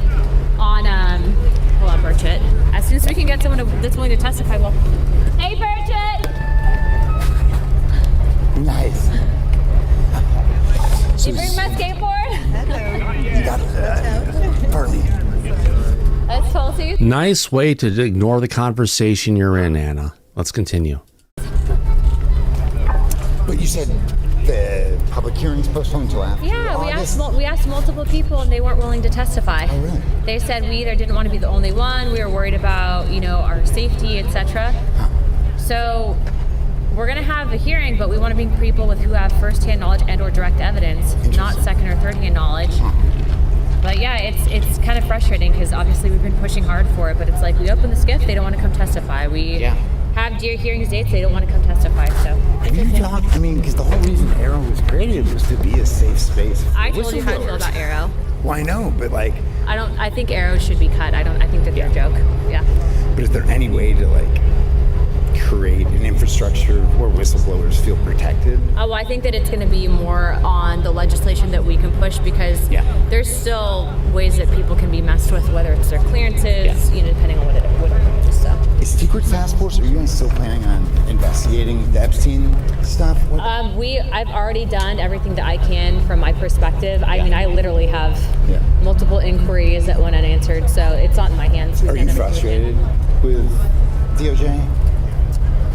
on, hold on, Burchett. As soon as we can get someone that's willing to testify, well, hey, Burchett! Nice. Did you bring my skateboard? You got Burley. That's Tulsi. Nice way to ignore the conversation you're in, Anna. Let's continue. But you said the public hearing's postponed until after August? we asked multiple people and they weren't willing to testify. Oh, really? They said we either didn't want to be the only one, we were worried about, our safety, etc. So we're going to have a hearing, but we want to bring people who have first-hand knowledge and or direct evidence, not second or third-hand knowledge. But yeah, it's kind of frustrating because obviously we've been pushing hard for it, but it's like we open the SCIF, they don't want to come testify. We have hearings dates, they don't want to come testify. So have you talked? Because the whole reason AARO was created was to be a safe space. I told you how I feel about AARO. Well, I know, but I think AARO should be cut. I think that they're a joke. Yeah. But is there any way to create an infrastructure where whistleblowers feel protected? Oh, well, I think that it's going to be more on the legislation that we can push because there's still ways that people can be messed with, whether it's their clearances, depending on what it is. So. Is Secret Task Force, are you guys still planning on investigating the Epstein stuff? I've already done everything that I can from my perspective. I mean, I literally have multiple inquiries that went unanswered, so it's not in my hands. Are you frustrated with DOJ?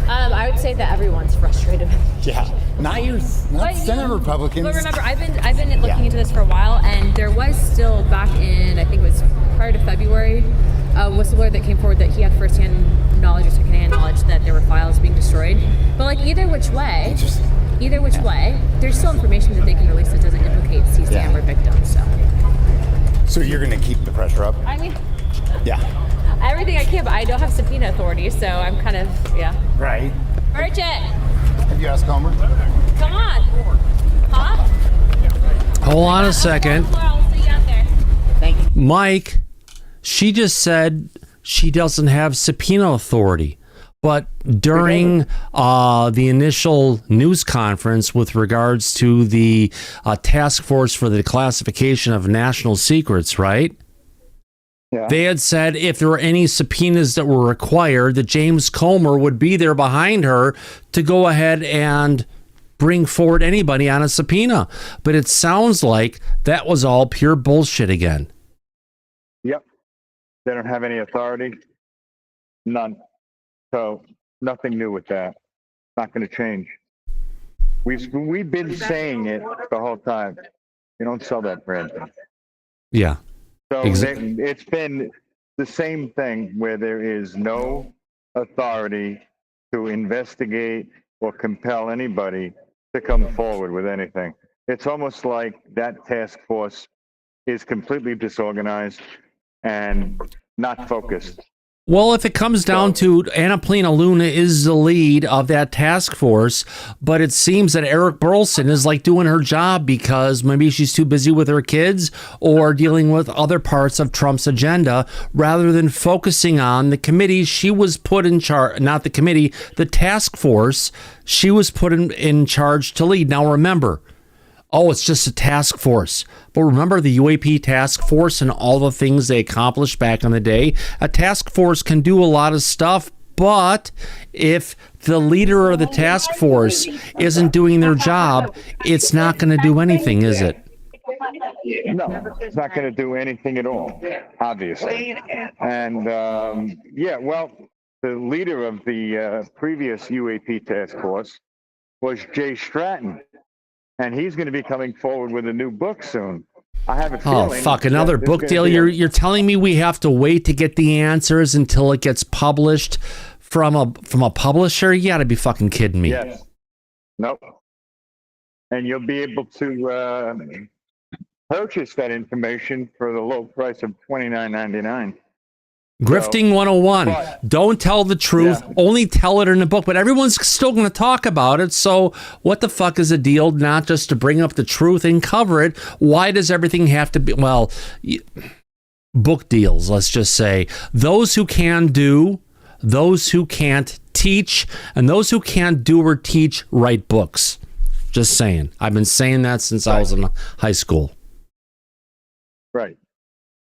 I would say that everyone's frustrated. Yeah, not Senate Republicans. But remember, I've been looking into this for a while, and there was still back in, I think it was prior to February, a whistleblower that came forward that he had firsthand knowledge or secondhand knowledge that there were files being destroyed. But either which way, there's still information that they can release that doesn't implicate CSAM or victims. So you're going to keep the pressure up? I mean, everything I can, but I don't have subpoena authority, so I'm kind of, Right. Bridget! Have you asked Comer? Come on! Huh? Hold on a second. I'll see you out there. Thank you. Mike, she just said she doesn't have subpoena authority. But during the initial news conference with regards to the task force for the declassification of national secrets, right? Yeah. They had said if there were any subpoenas that were required, that James Comer would be there behind her to go ahead and bring forward anybody on a subpoena. But it sounds like that was all pure bullshit again. Yep. They don't have any authority. None. So nothing new with that. Not going to change. We've been saying it the whole time. You don't sell that brand. Yeah. So it's been the same thing where there is no authority to investigate or compel anybody to come forward with anything. It's almost like that task force is completely disorganized and not focused. Well, if it comes down to Annapolina Luna is the lead of that task force, but it seems that Eric Burlison is like doing her job because maybe she's too busy with her kids or dealing with other parts of Trump's agenda rather than focusing on the committee she was put in charge, not the committee, the task force she was put in charge to lead. Now, remember, it's just a task force. But remember the UAP task force and all the things they accomplished back in the day? A task force can do a lot of stuff, but if the leader of the task force isn't doing their job, it's not going to do anything, is it? No, it's not going to do anything at all, obviously. And, the leader of the previous UAP task force was Jay Stratton. And he's going to be coming forward with a new book soon. I have a feeling. Oh, fuck, another book deal? You're telling me we have to wait to get the answers until it gets published from a publisher? You got to be fucking kidding me. Yes. Nope. And you'll be able to purchase that information for the low price of $29.99. Grifting 101. Don't tell the truth. Yeah. Only tell it in a book. But everyone's still going to talk about it. So what the fuck is the deal? Not just to bring up the truth and cover it. Why does everything have to be? Well, book deals, let's just say. Those who can do, those who can't teach, and those who can't do or teach write books. Just saying. I've been saying that since I was in high school. Right.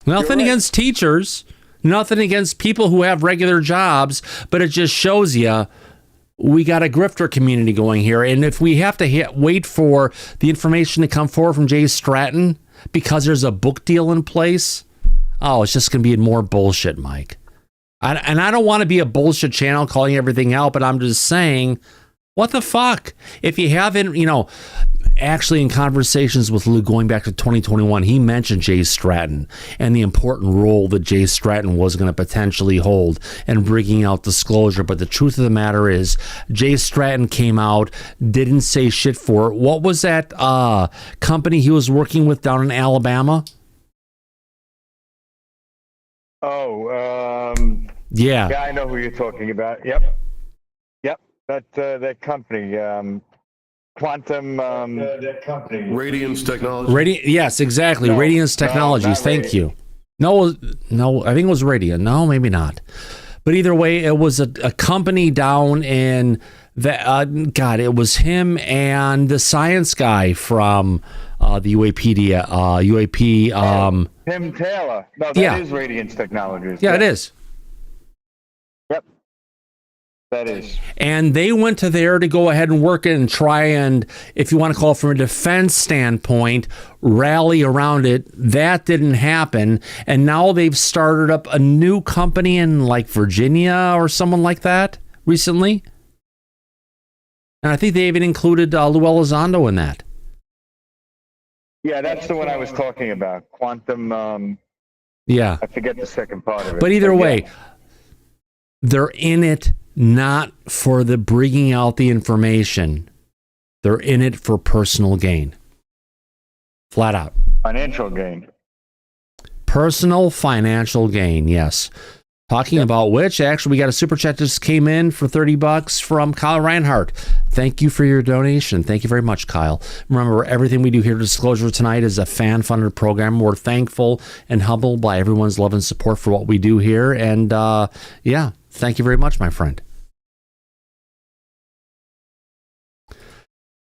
Nothing against teachers. Nothing against people who have regular jobs, but it just shows you we got a grifter community going here. And if we have to wait for the information to come forward from Jay Stratton because there's a book deal in place, it's just going to be more bullshit, Mike. And I don't want to be a bullshit channel calling everything out, but I'm just saying, what the fuck? If you haven't, actually in conversations with Lou going back to 2021, he mentioned Jay Stratton and the important role that Jay Stratton was going to potentially hold in bringing out disclosure. But the truth of the matter is Jay Stratton came out, didn't say shit for it. What was that company he was working with down in Alabama? Yeah, I know who you're talking about. Yep. That company, Quantum Radiance Technology. Yes, exactly. Radiance Technologies. Thank you. No, I think it was Radiant. No, maybe not. But either way, it was a company down in it was him and the science guy from the UAPDA, UAP. Tim Taylor. No, that is Radiance Technologies. Yeah, it is. Yep. That is. And they went to there to go ahead and work it and try and, if you want to call it from a defense standpoint, rally around it. That didn't happen. And now they've started up a new company in like Virginia or someone like that recently. And I think they even included Lou Elizondo in that. Yeah, that's the one I was talking about. Quantum. I forget the second part of it. But either way, they're in it not for the bringing out the information. They're in it for personal gain. Flat out. Financial gain. Personal financial gain, yes. Talking about which, actually, we got a super chat just came in for $30 from Kyle Reinhardt. Thank you for your donation. Thank you very much, Kyle. Remember, everything we do here at Disclosure Tonight is a fan-funded program. We're thankful and humbled by everyone's love and support for what we do here. And, thank you very much, my friend.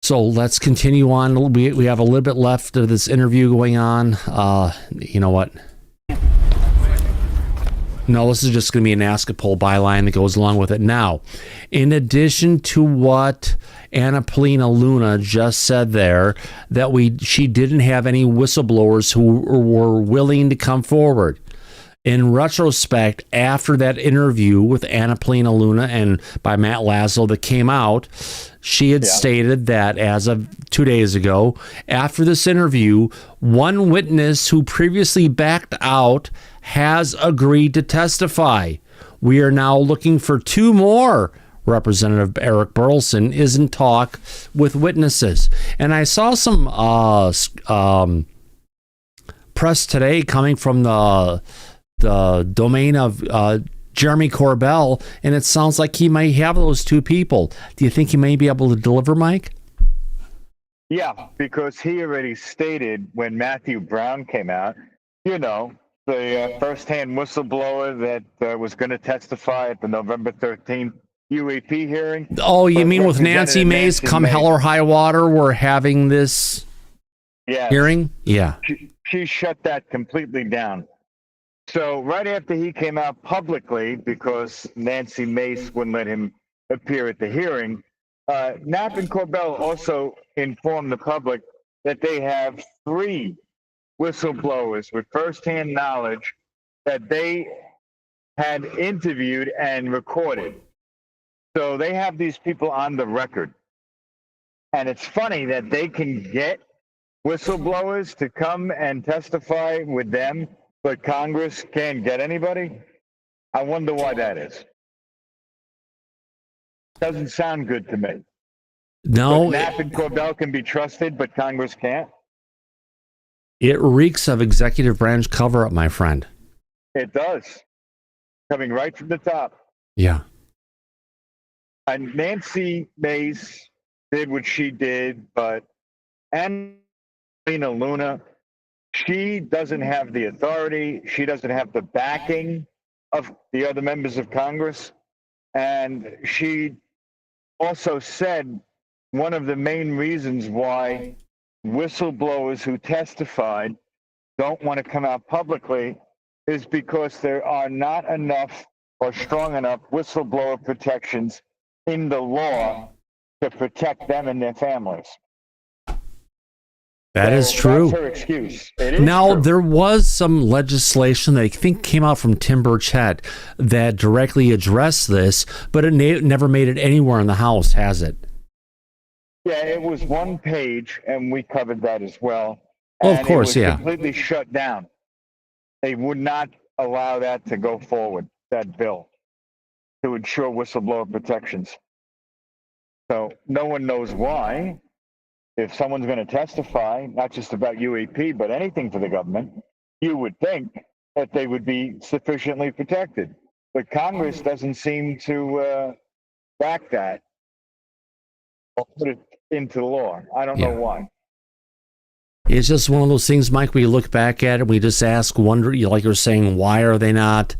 So let's continue on. We have a little bit left of this interview going on. You know what? No, this is just going to be an ask a poll byline that goes along with it. Now, in addition to what Anna Polina Luna just said there, that she didn't have any whistleblowers who were willing to come forward. In retrospect, after that interview with Anna Polina Luna and by Matt Laszlo that came out, she had stated that as of 2 days ago, after this interview, one witness who previously backed out has agreed to testify. We are now looking for 2 more. Representative Eric Burlison is in talk with witnesses. And I saw some press today coming from the domain of Jeremy Corbell, and it sounds like he may have those 2 people. Do you think he may be able to deliver, Mike? Yeah, because he already stated when Matthew Brown came out, the first-hand whistleblower that was going to testify at the November 13th UAP hearing. Oh, you mean with Nancy Mace, come hell or high water, we're having this hearing? Yeah. She shut that completely down. So right after he came out publicly, because Nancy Mace wouldn't let him appear at the hearing, Knapp and Corbell also informed the public that they have 3 whistleblowers with firsthand knowledge that they had interviewed and recorded. So they have these people on the record. And it's funny that they can get whistleblowers to come and testify with them, but Congress can't get anybody. I wonder why that is. Doesn't sound good to me. No. Knapp and Corbell can be trusted, but Congress can't. It reeks of executive branch cover-up, my friend. It does. Coming right from the top. Yeah. And Nancy Mace did what she did, but Anna Luna, she doesn't have the authority. She doesn't have the backing of the other members of Congress. And she also said one of the main reasons why whistleblowers who testified don't want to come out publicly is because there are not enough or strong enough whistleblower protections in the law to protect them and their families. That is true. That's her excuse. It is now, true. there was some legislation that I think came out from Tim Burchett that directly addressed this, but it never made it anywhere in the House, has it? Yeah, it was one page, and we covered that as well. Oh, of And course, it was yeah. completely shut down. They would not allow that to go forward, that bill, to ensure whistleblower protections. So no one knows why. If someone's going to testify, not just about UAP, but anything for the government, you would think that they would be sufficiently protected. But Congress doesn't seem to back that or put it into law. I don't know why. It's just one of those things, Mike, we look back at it, we just wonder, like you're saying, why are they not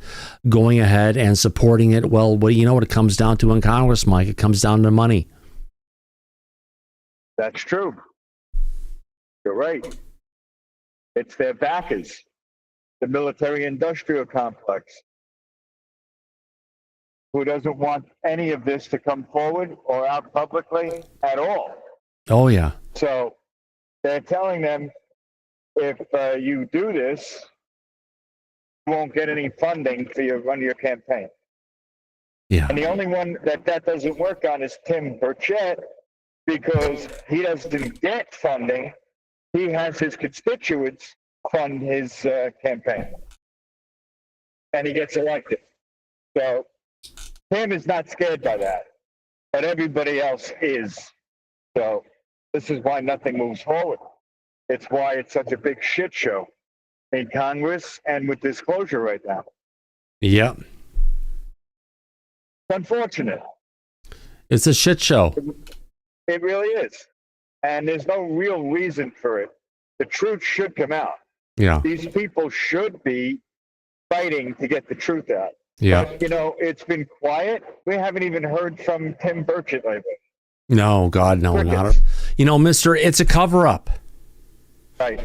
going ahead and supporting it? Well, you know what it comes down to in Congress, Mike? It comes down to money. That's true. You're right. It's their backers, the military-industrial complex, who doesn't want any of this to come forward or out publicly at all. Oh, yeah. So they're telling them, if you do this, you won't get any funding to run your campaign. Yeah. And the only one that doesn't work on is Tim Burchett, because he doesn't get funding. He has his constituents fund his campaign. And he gets elected. So Tim is not scared by that, but everybody else is. So this is why nothing moves forward. It's why it's such a big shit show in Congress and with disclosure right now. Yep. It's unfortunate. It's a shit show. It really is. And there's no real reason for it. The truth should come out. Yeah. These people should be fighting to get the truth out. Yeah. But, it's been quiet. We haven't even heard from Tim Burchett lately. No, God, no, Crickets. not. Mister, it's a cover-up. Right.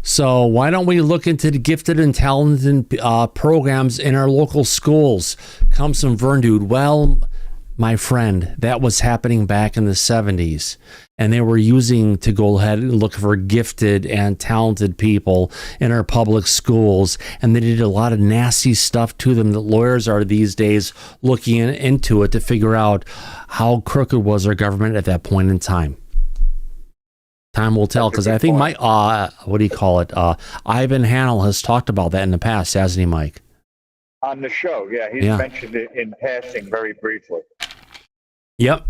So why don't we look into the gifted and talented programs in our local schools? Comes from Vern, dude. Well, my friend, that was happening back in the 70s. And they were using to go ahead and look for gifted and talented people in our public schools. And they did a lot of nasty stuff to them that lawyers are these days looking into it to figure out how crooked was our government at that point in time. Time will tell, because I think Mike, what do you call it? Ivan Hanel has talked about that in the past, hasn't he, Mike? On the show, yeah. He's mentioned it in passing very briefly. Yep.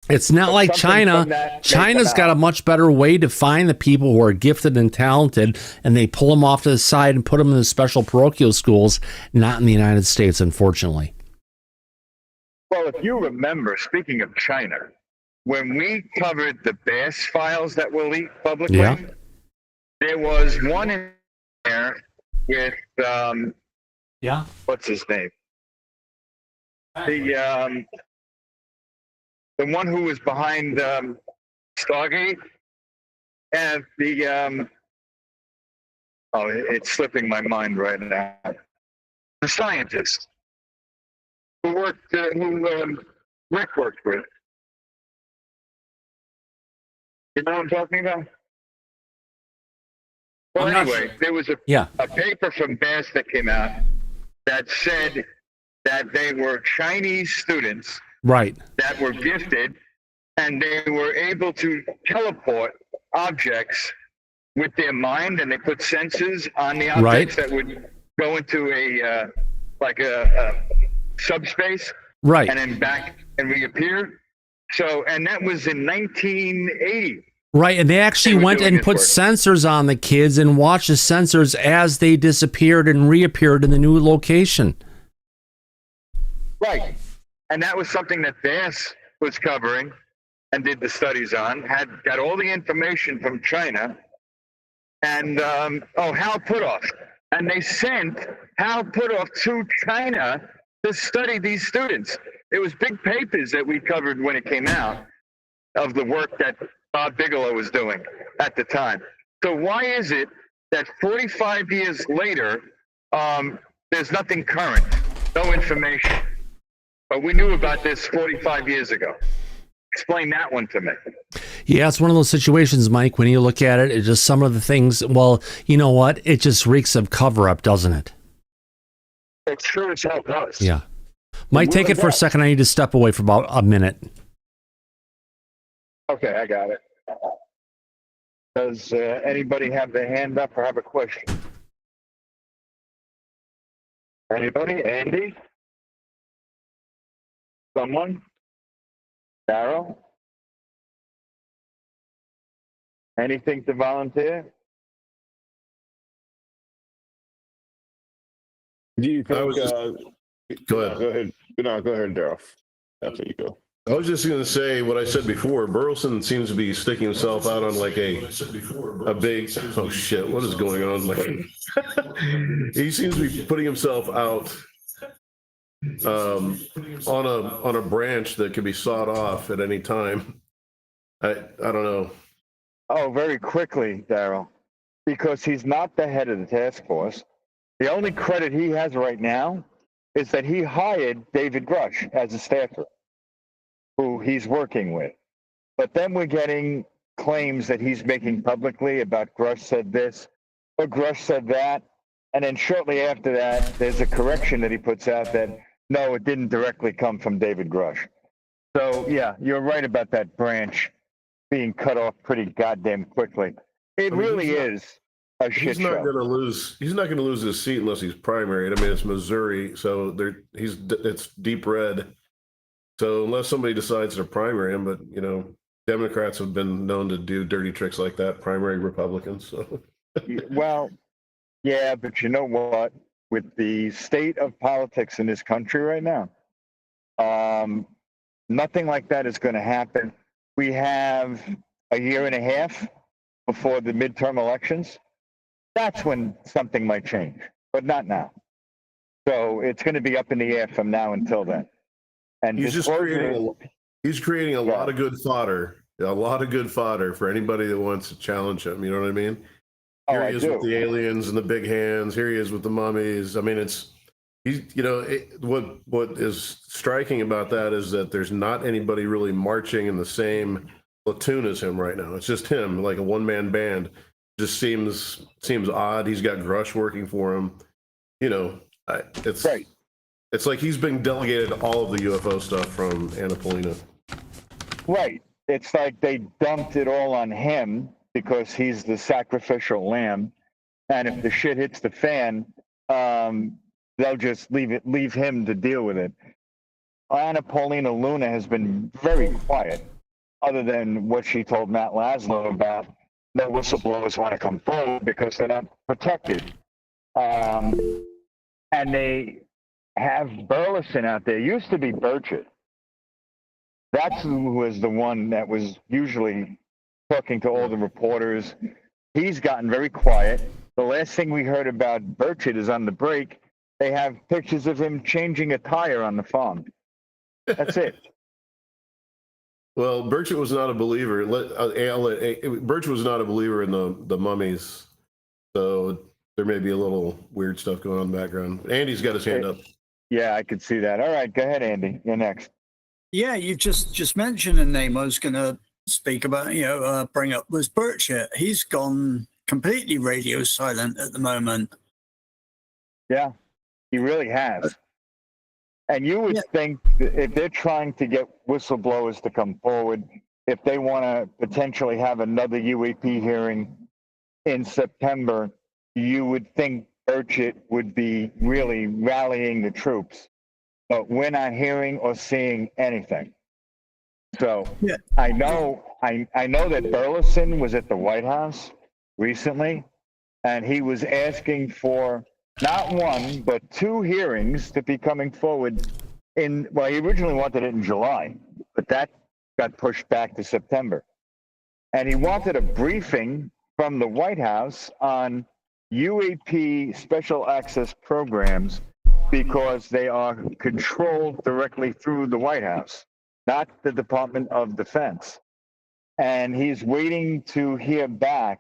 It's not like China. China's got a much better way to find the people who are gifted and talented, and they pull them off to the side and put them in the special parochial schools, not in the United States, unfortunately. Well, if you remember, speaking of China, when we covered the Bass files that were leaked publicly, there was one in there with, what's his name? The one who was behind Stargate, and the it's slipping my mind right now. The scientist who worked, who Rick worked with. You know what I'm talking about? Well, anyway, there was a paper from Bass that came out that said that they were Chinese students. Right. That were gifted, and they were able to teleport objects with their mind, and they put sensors on the objects that would go into a subspace, right, and then back and reappear. So, and that was in 1980. Right, and they actually went and put sensors on the kids and watched the sensors as they disappeared and reappeared in the new location. Right. And that was something that Bass was covering and did the studies on, got all the information from China, and Hal Puthoff. And they sent Hal Puthoff to China to study these students. It was big papers that we covered when it came out of the work that Bob Bigelow was doing at the time. So why is it that 45 years later, there's nothing current, no information? But we knew about this 45 years ago. Explain that one to me. Yeah, it's one of those situations, Mike, when you look at it, it's just some of the things, well, you know what? It just reeks of cover-up, doesn't it? It sure as hell does. Yeah. Mike, take it for a second. I need to step away for about a minute. Okay, I got it. Does anybody have their hand up or have a question? Anybody? Andy? Someone? Darryl? Anything to volunteer? Do you think? Go ahead. Go ahead. No, go ahead, Darryl. After you go. I was just going to say what I said before. Burlison seems to be sticking himself out on like a big, oh shit, what is going on? Like, he seems to be putting himself out on a branch that can be sawed off at any time. I don't know. Oh, very quickly, Darryl, because he's not the head of the task force. The only credit he has right now is that he hired David Grush as a staffer, who he's working with. But then we're getting claims that he's making publicly about Grush said this or Grush said that. And then shortly after that, there's a correction that he puts out that, no, it didn't directly come from David Grush. So, yeah, you're right about that branch being cut off pretty goddamn quickly. It really is a shit show. He's not going to lose his seat unless he's primaried. I mean, it's Missouri, so it's deep red. So unless somebody decides to primary him, but, you know, Democrats have been known to do dirty tricks like that, primary Republicans. So. Well, yeah, but you know what? With the state of politics in this country right now, nothing like that is going to happen. We have a year and a half before the midterm elections. That's when something might change, but not now. So it's going to be up in the air from now until then. And he's creating a lot of good fodder for anybody that wants to challenge him. You know what I mean? Oh, Here I he is do. with the aliens and the big hands. Here he is with the mummies. I mean, what is striking about that is that there's not anybody really marching in the same platoon as him right now. It's just him, like a one-man band. Just seems odd. He's got Grush working for him. It's right. It's like he's been delegated all of the UFO stuff from Anna Paulina. Right. It's like they dumped it all on him because he's the sacrificial lamb, and if the shit hits the fan, they'll just leave him to deal with it. Anna Paulina Luna has been very quiet, other than what she told Matt Laszlo about the whistleblowers want to come forward because they're not protected. And they have Burlison out there. Used to be Burchett. That's who was the one that was usually talking to all the reporters. He's gotten very quiet. The last thing we heard about Burchett is on the break. They have pictures of him changing a tire on the farm. That's it. Well, Burchett was not a believer. Burchett was not a believer in the mummies, so there may be a little weird stuff going on in the background. Andy's got his hand up. Yeah, I could see that. All right, go ahead, Andy. You're next. Yeah, you just mentioned a name I was going to speak about, bring up was Burchett. He's gone completely radio silent at the moment. Yeah, he really has. And you would think that if they're trying to get whistleblowers to come forward, if they want to potentially have another UAP hearing in September, you would think Burchett would be really rallying the troops. But we're not hearing or seeing anything. So I know that Burlison was at the White House recently, and he was asking for not one, but 2 hearings to be coming forward he originally wanted it in July, but that got pushed back to September. And he wanted a briefing from the White House on UAP special access programs because they are controlled directly through the White House, not the Department of Defense. And he's waiting to hear back.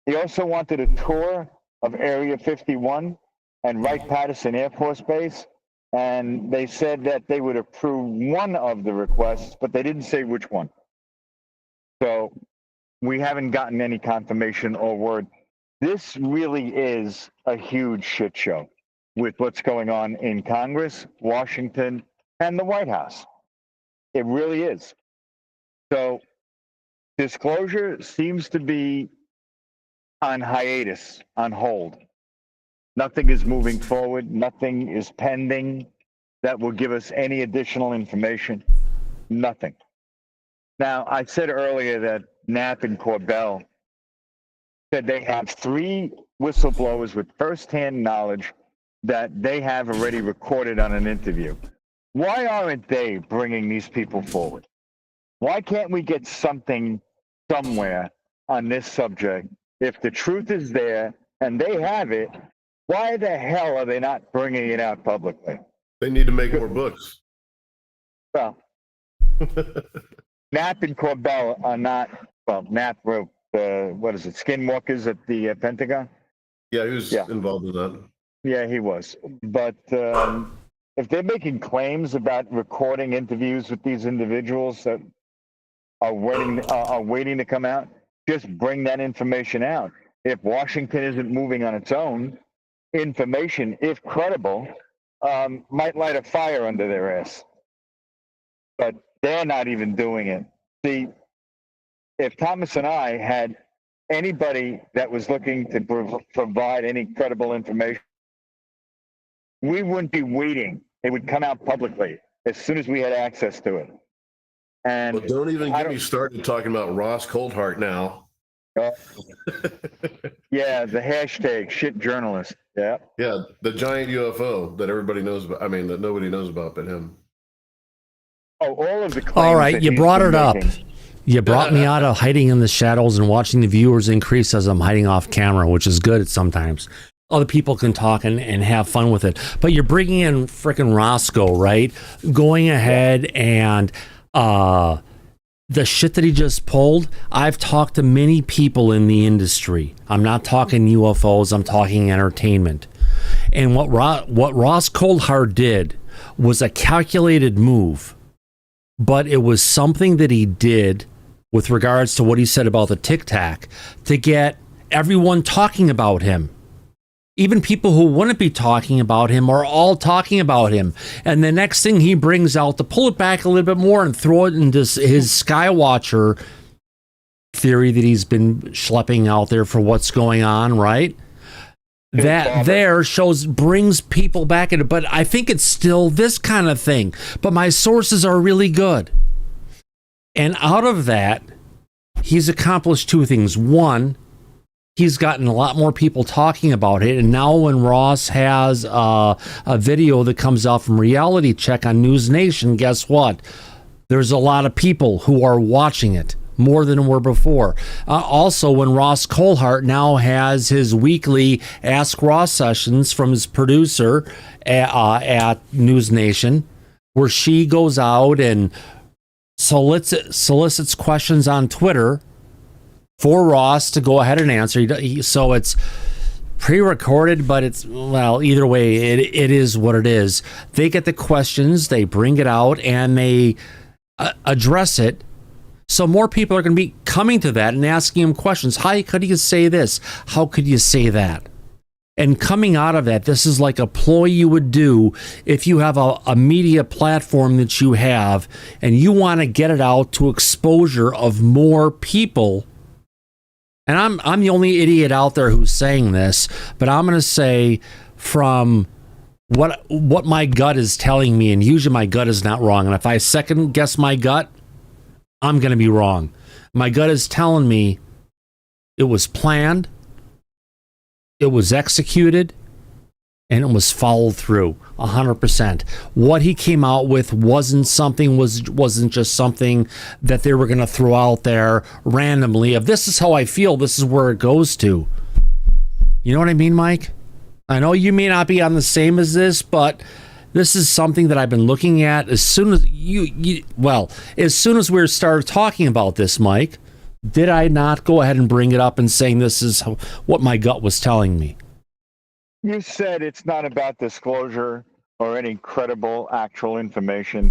He also wanted a tour of Area 51 and Wright-Patterson Air Force Base, and they said that they would approve one of the requests, but they didn't say which one. So we haven't gotten any confirmation or word. This really is a huge shit show with what's going on in Congress, Washington, and the White House. It really is. So disclosure seems to be on hiatus, on hold. Nothing is moving forward. Nothing is pending that will give us any additional information. Nothing. Now, I said earlier that Knapp and Corbell said they have 3 whistleblowers with firsthand knowledge that they have already recorded on an interview. Why aren't they bringing these people forward? Why can't we get something somewhere on this subject? If the truth is there and they have it, why the hell are they not bringing it out publicly? They need to make more books. Well, Knapp and Corbell are not, Knapp wrote, Skinwalkers at the Pentagon? Yeah, he was involved in that. Yeah, he was. But if they're making claims about recording interviews with these individuals that are waiting to come out, just bring that information out. If Washington isn't moving on its own, information, if credible, might light a fire under their ass. But they're not even doing it. See, if Thomas and I had anybody that was looking to provide any credible information, we wouldn't be waiting. It would come out publicly as soon as we had access to it. And but don't even get me started talking about Ross Coldheart now. Yeah, the hashtag shit journalist. Yeah. Yeah, the giant UFO that everybody knows about. I mean, that nobody knows about but him. Oh, all of the claims. All right, you brought it up. You brought me out of hiding in the shadows and watching the viewers increase as I'm hiding off camera, which is good sometimes. Other people can talk and have fun with it. But you're bringing in frickin' Roscoe, right? Going ahead and the shit that he just pulled, I've talked to many people in the industry. I'm not talking UFOs, I'm talking entertainment. And what Ross Coulthart did was a calculated move, but it was something that he did with regards to what he said about the Tic Tac to get everyone talking about him. Even people who wouldn't be talking about him are all talking about him. And the next thing he brings out, to pull it back a little bit more and throw it into his Skywatcher theory that he's been schlepping out there for what's going on, right? That there brings people back into, but I think it's still this kind of thing. But my sources are really good. And out of that, he's accomplished two things. One, he's gotten a lot more people talking about it. And now when Ross has a video that comes out from Reality Check on News Nation, guess what? There's a lot of people who are watching it, more than were before. Also, when Ross Coulthart now has his weekly Ask Ross sessions from his producer at News Nation, where she goes out and solicits questions on Twitter for Ross to go ahead and answer. So it's pre-recorded, but it's, well, either way, it is what it is. They get the questions, they bring it out, and they address it. So more people are going to be coming to that and asking him questions. How could you say this? How could you say that? And coming out of that, this is like a ploy you would do if you have a media platform that you have and you want to get it out to exposure of more people. And I'm the only idiot out there who's saying this, but I'm going to say from what my gut is telling me, and usually my gut is not wrong. And if I second guess my gut, I'm going to be wrong. My gut is telling me it was planned, it was executed, and it was followed through 100%. What he came out with wasn't just something that they were going to throw out there randomly. If this is how I feel, this is where it goes to. You know what I mean, Mike? I know you may not be on the same as this, but this is something that I've been looking at as soon as as soon as we started talking about this, Mike. Did I not go ahead and bring it up and saying this is what my gut was telling me? You said it's not about disclosure or any credible actual information.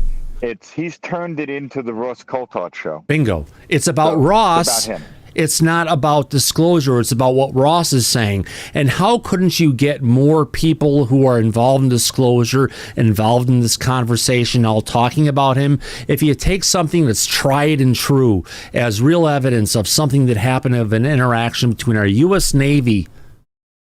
He's turned it into the Ross Coulthart show. Bingo. It's about Ross. It's about him. It's not about disclosure. It's about what Ross is saying. And how couldn't you get more people who are involved in disclosure, involved in this conversation, all talking about him? If you take something that's tried and true as real evidence of something that happened, of an interaction between our U.S. Navy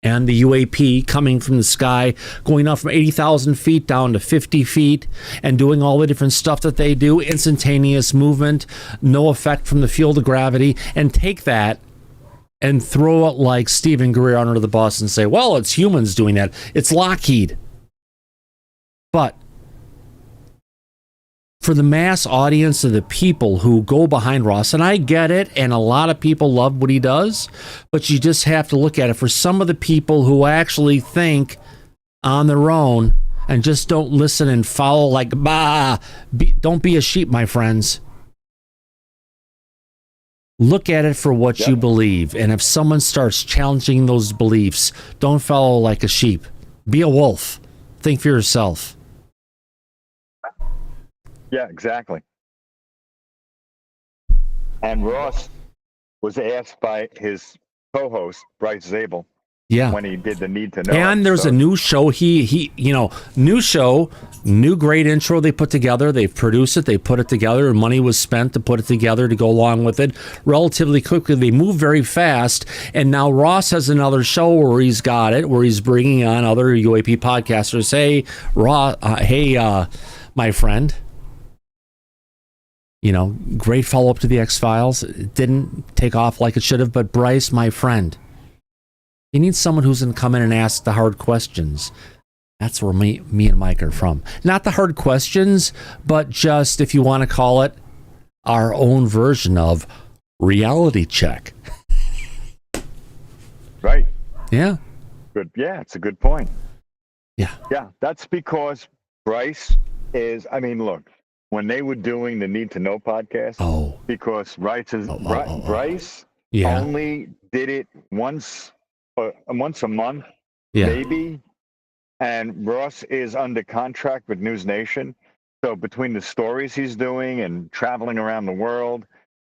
and the UAP coming from the sky, going up from 80,000 feet down to 50 feet and doing all the different stuff that they do, instantaneous movement, no effect from the field of gravity, and take that and throw it like Stephen Greer under the bus and say, well, it's humans doing that. It's Lockheed. But for the mass audience of the people who go behind Ross, and I get it, and a lot of people love what he does, but you just have to look at it for some of the people who actually think on their own and just don't listen and follow like, don't be a sheep, my friends. Look at it for what you believe, and if someone starts challenging those beliefs, don't follow like a sheep. Be a wolf. Think for yourself. Yeah, exactly. And Ross was asked by his co-host, Bryce Zabel, when he did the Need to Know. And there's a new show. New show, new great intro they put together. They produced it. They put it together, and money was spent to put it together to go along with it relatively quickly. They move very fast. And now Ross has another show where he's got it, where he's bringing on other UAP podcasters. Hey, my friend. Great follow-up to the X-Files. It didn't take off like it should have, but Bryce, my friend, you need someone who's going to come in and ask the hard questions. That's where me and Mike are from. Not the hard questions, but just, if you want to call it, our own version of reality check. Right. Yeah. Good. Yeah, it's a good point. Yeah. Yeah, that's because Bryce is, look, when they were doing the Need to Know podcast, because Bryce Yeah. only did it once a month, Yeah. maybe. And Ross is under contract with News Nation. So between the stories he's doing and traveling around the world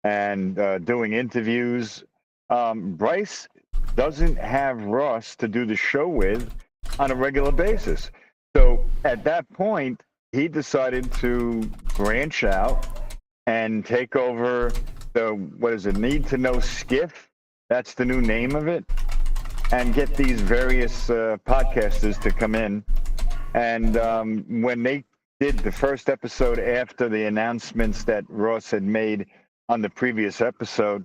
and doing interviews, Bryce doesn't have Ross to do the show with on a regular basis. So at that point, he decided to branch out and take over the, what is it, Need to Know Skiff? That's the new name of it. And get these various podcasters to come in. And when they did the first episode after the announcements that Ross had made on the previous episode,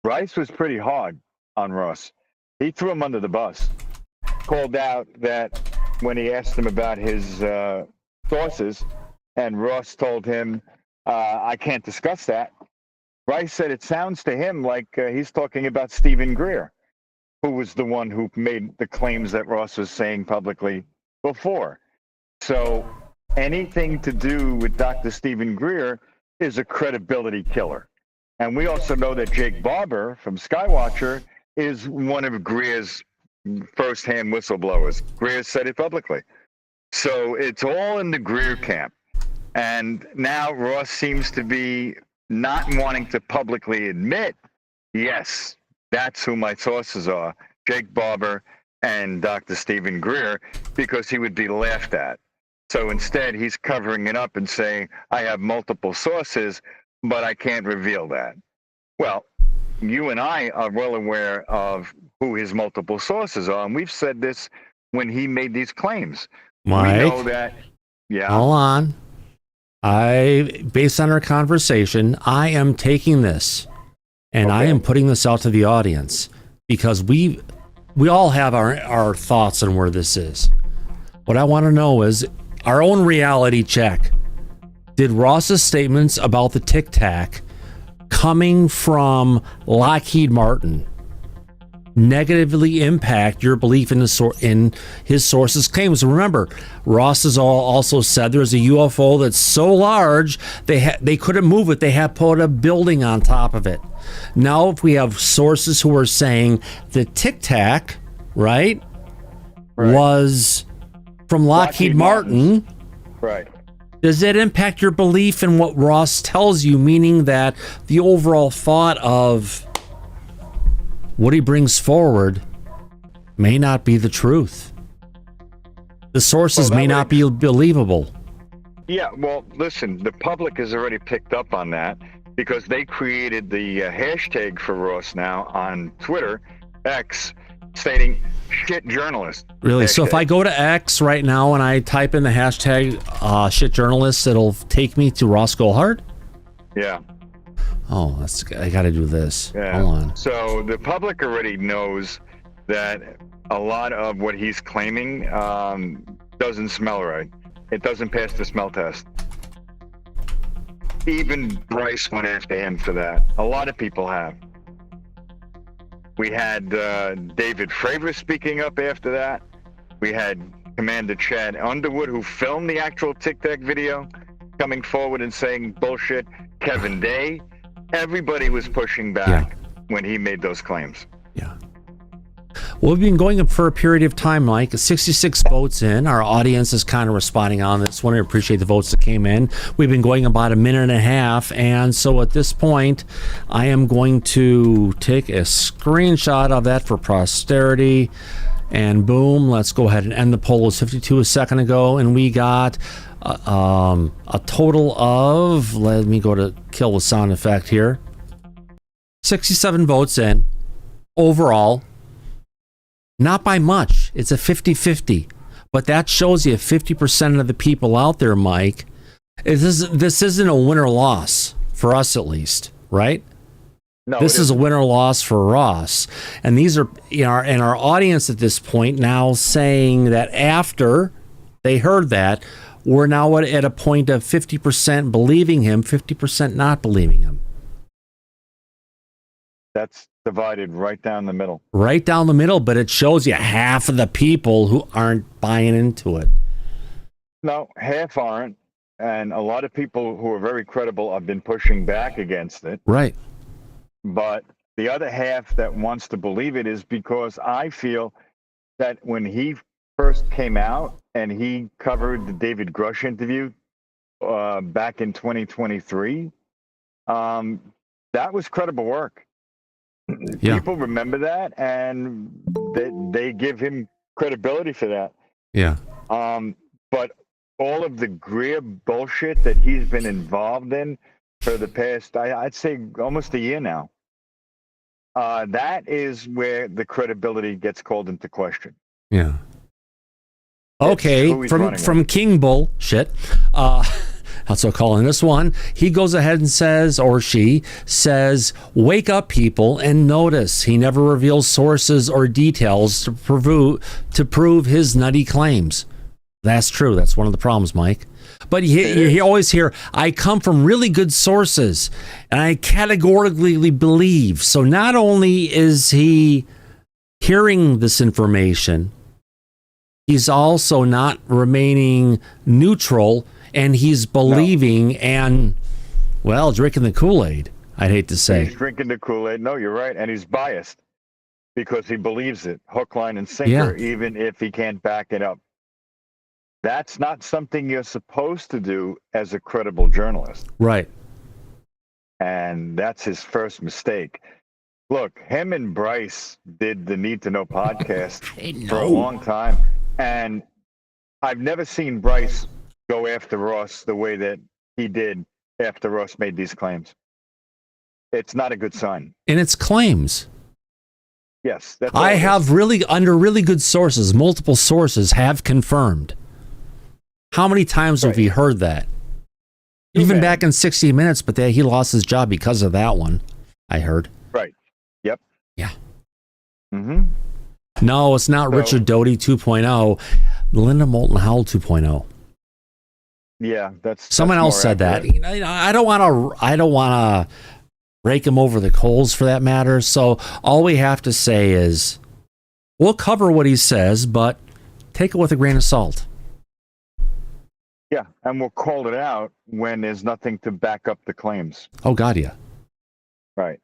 Bryce was pretty hard on Ross. He threw him under the bus. Called out that when he asked him about his sources, and Ross told him, I can't discuss that. Bryce said it sounds to him like he's talking about Stephen Greer, who was the one who made the claims that Ross was saying publicly before. So anything to do with Dr. Stephen Greer is a credibility killer. And we also know that Jake Barber from Skywatcher is one of Greer's first-hand whistleblowers. Greer said it publicly. So it's all in the Greer camp. And now Ross seems to be not wanting to publicly admit, yes, that's who my sources are, Jake Barber and Dr. Stephen Greer, because he would be laughed at. So instead, he's covering it up and saying, I have multiple sources, but I can't reveal that. Well, you and I are well aware of who his multiple sources are, and we've said this when he made these claims. Mike, we know that, yeah. Hold on. Based on our conversation, I am taking this and I am putting this out to the audience because we all have our thoughts on where this is. What I want to know is our own reality check. Did Ross's statements about the Tic Tac coming from Lockheed Martin negatively impact your belief in his source's claims? Remember, Ross has also said there's a UFO that's so large they couldn't move it. They had put a building on top of it. Now, if we have sources who are saying the Tic Tac, right, was from Lockheed Martin, right? Does that impact your belief in what Ross tells you? Meaning that the overall thought of what he brings forward may not be the truth. The sources may not be believable. Yeah, well, listen, the public has already picked up on that because they created the hashtag for Ross now on Twitter, X, stating shit journalist. Really? Hashtag. So if I go to X right now and I type in the hashtag shit journalist, it'll take me to Ross Goldhart? Yeah. Oh, I got to do this. Yeah. Hold on. So the public already knows that a lot of what he's claiming doesn't smell right. It doesn't pass the smell test. Even Bryce went after him for that. A lot of people have. We had David Fravor speaking up after that. We had Commander Chad Underwood, who filmed the actual Tic Tac video, coming forward and saying bullshit. Kevin Day. Everybody was pushing back when he made those claims. Yeah. Well, we've been going for a period of time, Mike. 66 votes in. Our audience is kind of responding on this one. I appreciate the votes that came in. We've been going about a minute and a half. And so at this point, I am going to take a screenshot of that for posterity. And boom, let's go ahead and end the poll. It was 52 a second ago. And we got a total of, let me go to kill the sound effect here. 67 votes in overall. Not by much. It's a 50-50. But that shows you 50% of the people out there, Mike. This isn't a win or loss for us, at least, right? No, this is a win or loss for Ross. And these are in our audience at this point now saying that after they heard that, we're now at a point of 50% believing him, 50% not believing him. That's divided right down the middle. Right down the middle, but it shows you half of the people who aren't buying into it. No, half aren't. and a lot of people who are very credible have been pushing back against it. Right. But the other half that wants to believe it is because I feel that when he first came out and he covered the David Grush interview back in 2023, that was credible work. Yeah. People remember that, and they give him credibility for that. Yeah. But all of the Greer bullshit that he's been involved in for the past, I'd say almost a year now, that is where the credibility gets called into question. Yeah. Okay, from King Bullshit, that's what I'm calling this one. He goes ahead and says, or she says, wake up, people, and notice. He never reveals sources or details to prove his nutty claims. That's true. That's one of the problems, Mike. But you always hear, I come from really good sources, and I categorically believe. So not only is he hearing this information, he's also not remaining neutral, and he's believing and, well, drinking the Kool-Aid, I'd hate to say. He's drinking the Kool-Aid. No, you're right. And he's biased because he believes it, hook, line, and sinker, even if he can't back it up. That's not something you're supposed to do as a credible journalist. Right. And that's his first mistake. Look, him and Bryce did the Need to Know podcast for a long time. And I've never seen Bryce go after Ross the way that he did after Ross made these claims. It's not a good sign. And it's claims. Yes. That's I have under really good sources, multiple sources have confirmed. How many times have we heard that? Even back in 60 Minutes, but he lost his job because of that one, I heard. Right. Yep. Yeah. Mm-hmm. No, it's not Richard Doty 2.0. Linda Moulton Howell 2.0. Yeah, that's someone else said that. You know, I don't want to rake him over the coals for that matter. So all we have to say is we'll cover what he says, but take it with a grain of salt. Yeah, and we'll call it out when there's nothing to back up the claims. Oh God, yeah. Right.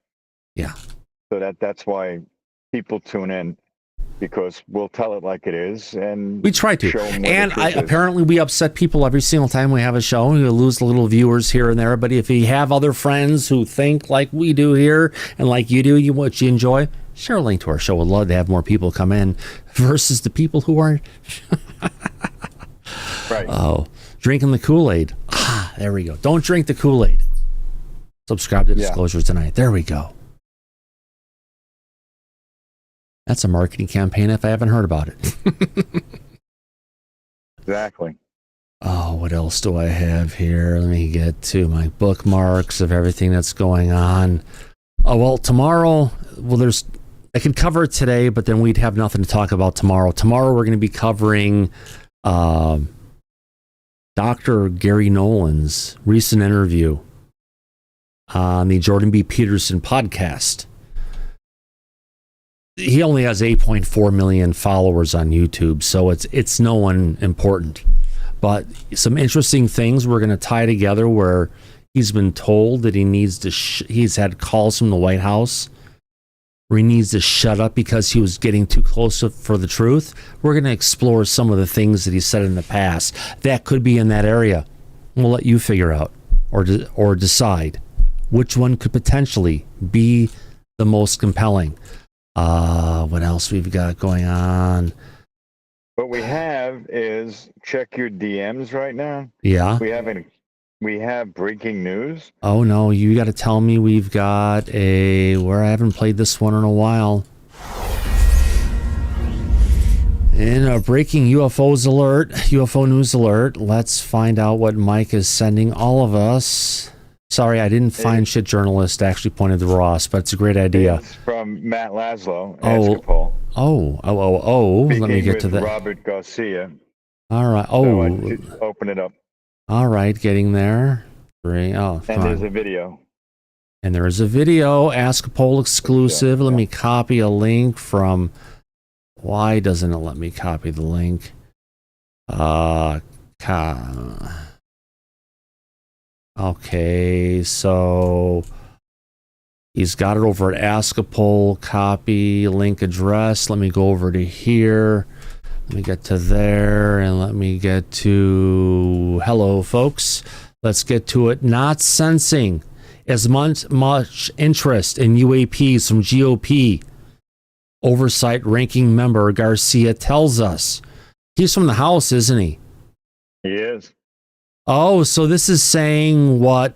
Yeah. So that's why people tune in, because we'll tell it like it is, and we try to. Show them and apparently we upset people every single time we have a show. We lose a little viewers here and there. But if you have other friends who think like we do here and like you do, what you enjoy, share a link to our show. We'd love to have more people come in versus the people who aren't. Right. Oh, drinking the Kool-Aid. Ah, there we go. Don't drink the Kool-Aid. Subscribe to Disclosure tonight. There we go. That's a marketing campaign if I haven't heard about it. Exactly. Oh, what else do I have here? Let me get to my bookmarks of everything that's going on. Oh, well, tomorrow, I could cover it today, but then we'd have nothing to talk about tomorrow. Tomorrow we're going to be covering Dr. Gary Nolan's recent interview on the Jordan B. Peterson podcast. He only has 8.4 million followers on YouTube, so it's no one important. But some interesting things we're going to tie together where he's been told that he needs to, he's had calls from the White House where he needs to shut up because he was getting too close for the truth. We're going to explore some of the things that he said in the past that could be in that area. We'll let you figure out or decide which one could potentially be the most compelling. What else we've got going on? What we have is check your DMs right now. Yeah. We have breaking news. Oh no, you got to tell me we've got where I haven't played this one in a while. In a breaking UFO news alert, let's find out what Mike is sending all of us. Sorry, I didn't find shit journalist actually pointed to Ross, but it's a great idea. It's from Matt Laszlo. Let me get to that. Robert Garcia. All right. So open it up. All right, getting there. And there's a video. And there is a video, Ask a Poll exclusive. Let me copy a link from. Why doesn't it let me copy the link? Okay, so he's got it over at Askapol, copy, link address. Let me go over to here. Let me get to there, and let me get to, hello, folks. Let's get to it. Not sensing as much interest in UAPs from GOP. Oversight ranking member Garcia tells us. He's from the House, isn't he? He is. Oh, so this is saying what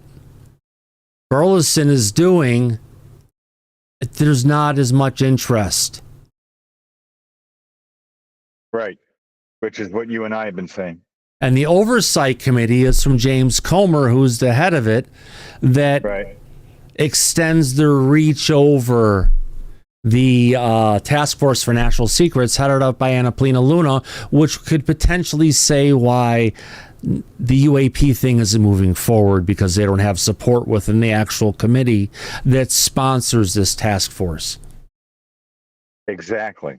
Burlison is doing, there's not as much interest. Right. Which is what you and I have been saying. And the oversight committee is from James Comer, who's the head of it, that extends their reach over the Task Force for National Secrets, headed up by Annapolina Luna, which could potentially say why the UAP thing isn't moving forward, because they don't have support within the actual committee that sponsors this task force. Exactly.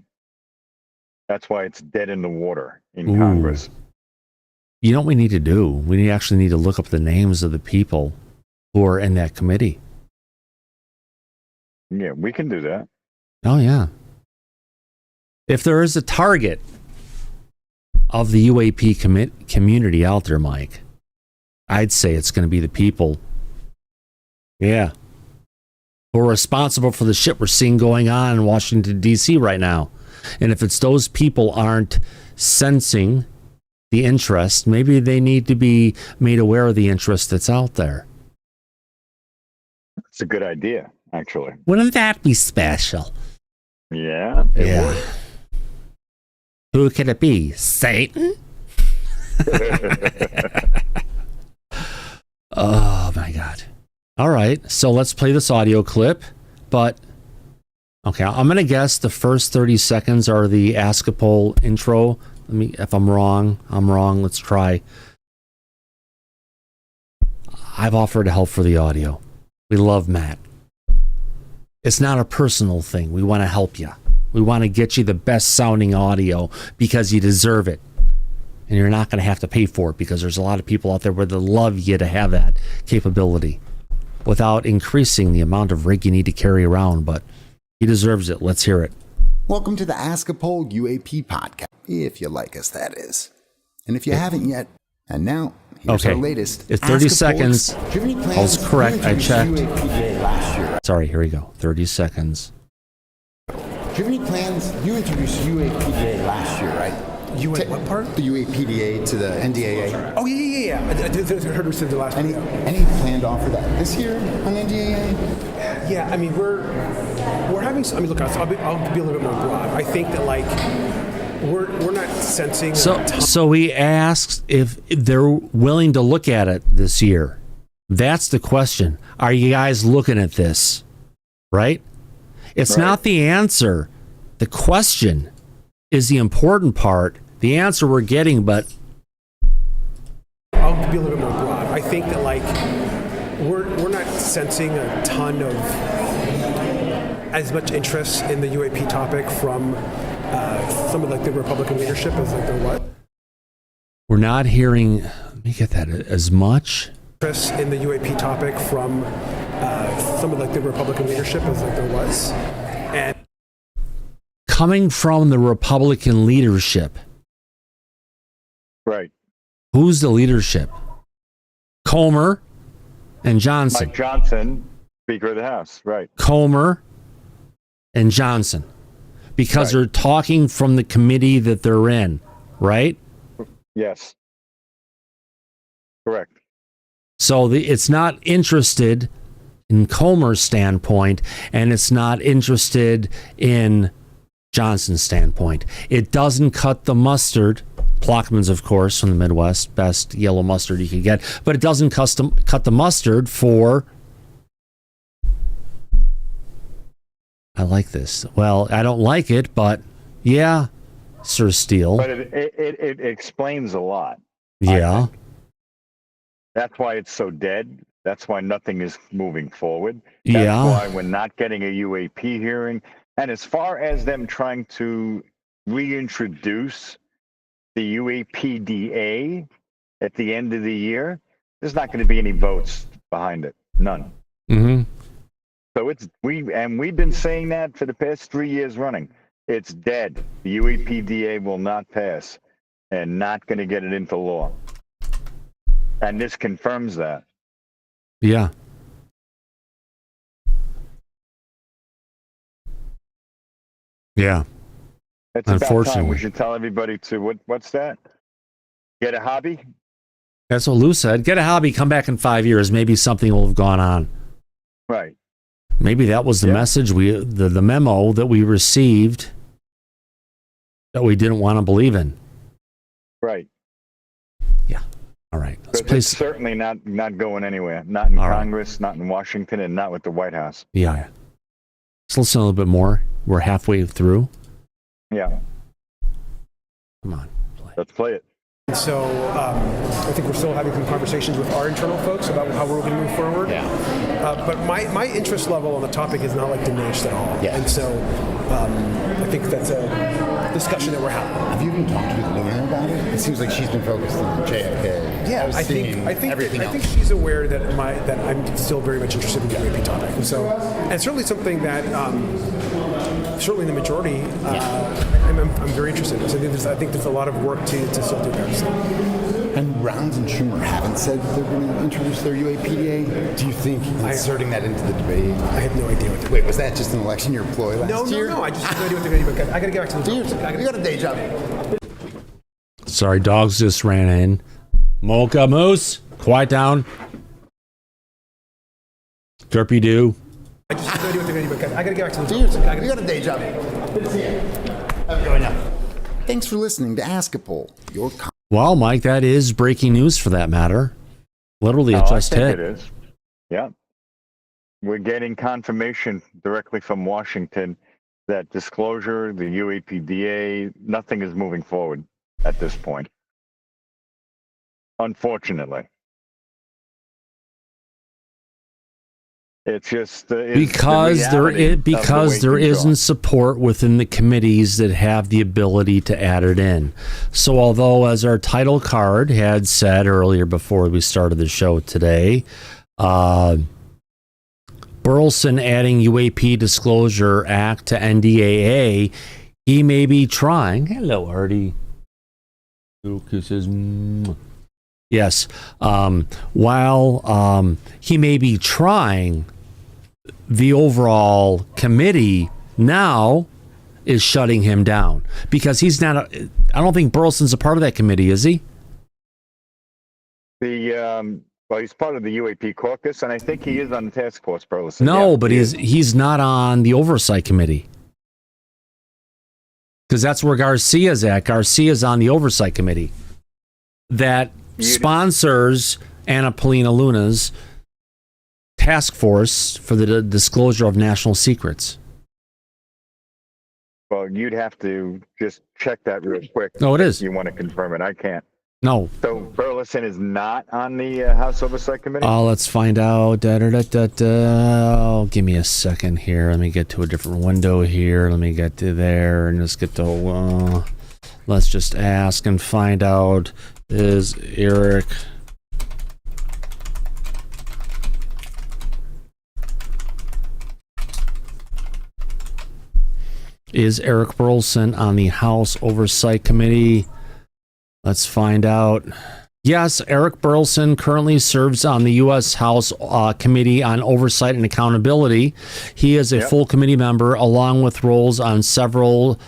That's why it's dead in the water in Congress. You know what we need to do? We actually need to look up the names of the people who are in that committee. Yeah, we can do that. Oh, yeah. If there is a target of the UAP community out there, Mike, I'd say it's going to be the people, who are responsible for the shit we're seeing going on in Washington, D.C. right now. And if it's those people aren't sensing the interest, maybe they need to be made aware of the interest that's out there. It's a good idea, actually. Wouldn't that be special? Yeah. Yeah. Who could it be? Satan? Oh, my God. All right. So let's play this audio clip. But, okay, I'm going to guess the first 30 seconds are the Askapol intro. Let me, if I'm wrong, I'm wrong. Let's try. I've offered help for the audio. We love Matt. It's not a personal thing. We want to help you. We want to get you the best sounding audio because you deserve it. And you're not going to have to pay for it, because there's a lot of people out there where they love you to have that capability without increasing the amount of rig you need to carry around. But he deserves it. Let's hear it. Welcome to the Askapol UAP podcast, if you like us, that is. And if you haven't yet, and now, here's our latest. It's 30 Askapol seconds. I was correct. I checked. Sorry, here we go. 30 seconds. Do you have any plans? You introduced UAPDA last year, right? What part? The UAPDA to the NDAA. Oh, yeah. I heard we said the last one. Any plan to offer that this year on NDAA? Yeah, I mean, we're having, I mean, look, I'll be a little bit more broad. I think that, like, we're not sensing. So he asks if they're willing to look at it this year. That's the question. Are you guys looking at this? Right? It's not the answer. The question is the important part. The answer we're getting, but I'll be a little bit more broad. I think that, like, we're not sensing a ton of as much interest in the UAP topic from some of, like, the Republican leadership as, like, there was. We're not hearing. Let me get that as much interest in the UAP topic from some of, like, the Republican leadership as, like, there was, and coming from the Republican leadership. Right. Who's the leadership? Comer and Johnson. Mike Johnson, Speaker of the House. Right. Comer and Johnson. Because they're talking from the committee that they're in, right? Yes. Correct. So it's not interested in Comer's standpoint, and it's not interested in Johnson's standpoint. It doesn't cut the mustard. Plockman's, of course, from the Midwest, best yellow mustard you can get, but it doesn't cut the mustard for. I like this. Well, I don't like it, but yeah, Sir Steele. But it explains a lot. Yeah. That's why it's so dead. That's why nothing is moving forward. That's why we're not getting a UAP hearing. And as far as them trying to reintroduce the UAPDA at the end of the year, there's not going to be any votes behind it. None. Mm-hmm. So we've been saying that for the past 3 years running. It's dead. The UAPDA will not pass and not going to get it into law. And this confirms that. Yeah. Yeah. It's about time. Unfortunately. We should tell everybody to, what's that? Get a hobby? That's what Lou said. Get a hobby, come back in 5 years. Maybe something will have gone on. Right. Maybe that was the message the memo that we received that we didn't want to believe in. Right. Yeah. All right. It's certainly not going anywhere. Not in Congress, not in Washington, and not with the White House. Yeah. Let's listen a little bit more. We're halfway through. Yeah. Come on. Let's play it. So I think we're still having some conversations with our internal folks about how we're going to move forward. Yeah. But my interest level on the topic is not like diminished at all. Yeah. And so I think that's a discussion that we're having. Have you even talked with Luna about it? It seems like she's been focused on JFK. Yeah, I think she's aware that that I'm still very much interested in the UAP topic. And certainly something that certainly the majority I'm very interested in. So I think there's a lot of work to still do there. So. And Rounds and Schumer haven't said they're going to introduce their UAPDA. Do you think inserting that into the debate? I have no idea what they're Wait, was that just an election year ploy last year? No. I just have no idea what they're going to do. I got to get back to the Dude, you got a day job. Sorry, dogs just ran in. Mocha Moose, quiet down. Derpy doo. I just have no idea what they're going to do. I got to get back to the You got a day job. Good to see you. How's it going now? Thanks for listening to Ask a Poll. Well, Mike, that is breaking news for that matter. Literally, it just hit. It is. Yeah. We're getting confirmation directly from Washington that disclosure, the UAPDA, nothing is moving forward at this point. Unfortunately. It's just because there isn't support within the committees that have the ability to add it in. So although, as our title card had said earlier before we started the show today, Burlison adding UAP Disclosure Act to NDAA, he may be trying. Hello, Artie. Kisses. Yes. While he may be trying, the overall committee now is shutting him down because he's not. I don't think Burlison's a part of that committee, is he? Well, he's part of the UAP caucus, and I think he is on the task force, Burlison. No, yeah, but he's not on the oversight committee because that's where Garcia's at. Garcia's on the oversight committee that sponsors Anna Paulina Luna's task force for the disclosure of national secrets. Well, you'd have to just check that real quick. No, it is. You want to confirm it? I can't. No. So Burlison is not on the House Oversight Committee? Let's find out. Oh, give me a second here. Let me get to a different window here. Let me get to there and just get to. Let's just ask and find out. Is Eric Burlison on the House Oversight Committee? Let's find out. Yes, Eric Burlison currently serves on the U.S. House Committee on Oversight and Accountability. He is a full committee member along with roles on several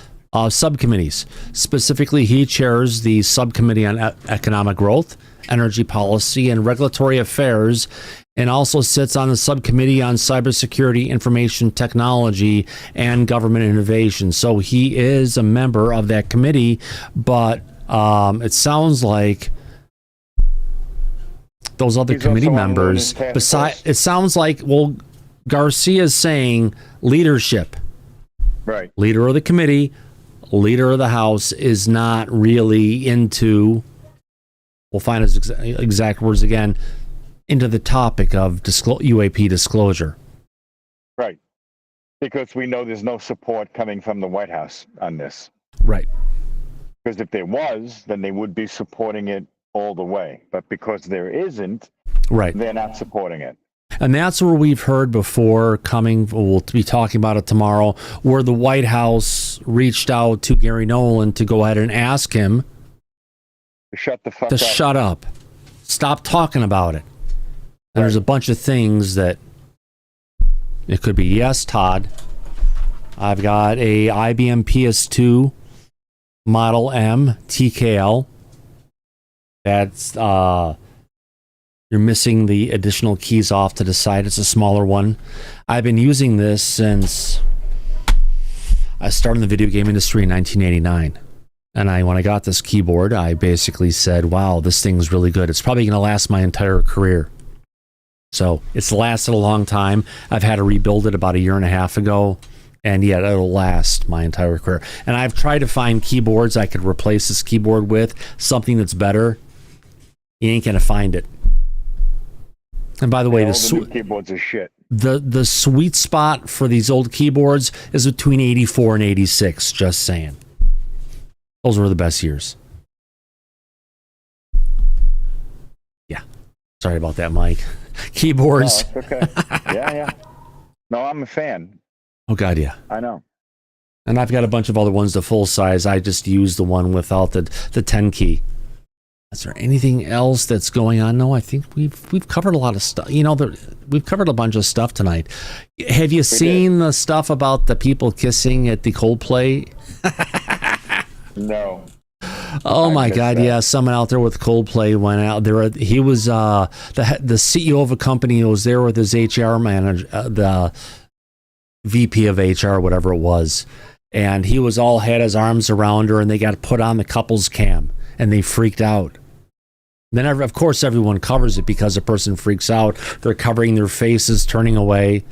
subcommittees. Specifically, he chairs the Subcommittee on Economic Growth, Energy Policy, and Regulatory Affairs, and also sits on the Subcommittee on Cybersecurity, Information Technology, and Government Innovation. So he is a member of that committee, but it sounds like those other committee members, it sounds like, well, Garcia's saying leadership. Right. Leader of the committee, leader of the House is not really into, we'll find his exact words again, into the topic of UAP disclosure. Right. Because we know there's no support coming from the White House on this. Right. Because if there was, then they would be supporting it all the way. But because there isn't, Right. they're not supporting it. And that's where we've heard before we'll be talking about it tomorrow, where the White House reached out to Gary Nolan to go ahead and ask him Shut the fuck to up. shut up. Stop talking about it. And there's a bunch of things that it could be. Yes, Todd. I've got a IBM PS2 Model M TKL. That's you're missing the additional keys off to the side. It's a smaller one. I've been using this since I started in the video game industry in 1989. And when I got this keyboard, I basically said, wow, this thing's really good. It's probably going to last my entire career. So it's lasted a long time. I've had to rebuild it about a year and a half ago. And yet it'll last my entire career. And I've tried to find keyboards I could replace this keyboard with, something that's better. You ain't going to find it. And by the way, the new keyboards are shit. The sweet spot for these old keyboards is between 84 and 86, just saying. Those were the best years. Yeah. Sorry about that, Mike. Keyboards. No, it's okay. Yeah. No, I'm a fan. Oh, God, yeah. I know. And I've got a bunch of other ones, the full size. I just use the one without the 10 key. Is there anything else that's going on? No, I think we've covered a lot of stuff. We've covered a bunch of stuff tonight. Have you seen the stuff about the people kissing at the Coldplay? No. Oh my God! Yeah, someone out there with Coldplay went out there. He was the CEO of a company who was there with his HR manager, the VP of HR, whatever it was, and he was all had his arms around her, and they got put on the couples cam, and they freaked out. Then, of course, everyone covers it because a person freaks out. They're covering their faces, turning away.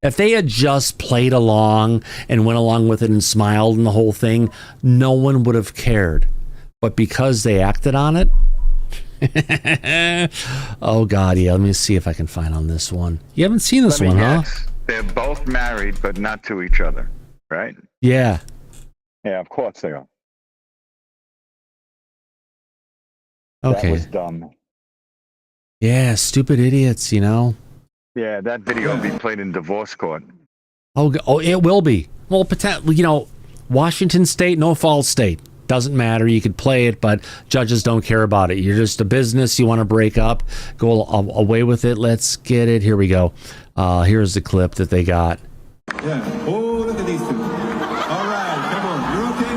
If they had just played along and went along with it and smiled and the whole thing, no one would have cared. But because they acted on it, oh God, yeah. Let me see if I can find on this one. You haven't seen this one, huh? They're both married, but not to each other, right? Yeah. Yeah, of course they are. Okay. That was dumb. Yeah, stupid idiots, Yeah, that video will be played in divorce court. Oh, it will be. Well, Washington State, no fault state. Doesn't matter. You could play it, but judges don't care about it. You're just a business. You want to break up, go away with it. Let's get it. Here we go. Here's the clip that they got. Yeah. Oh, look at these two. All right, come on. You're okay?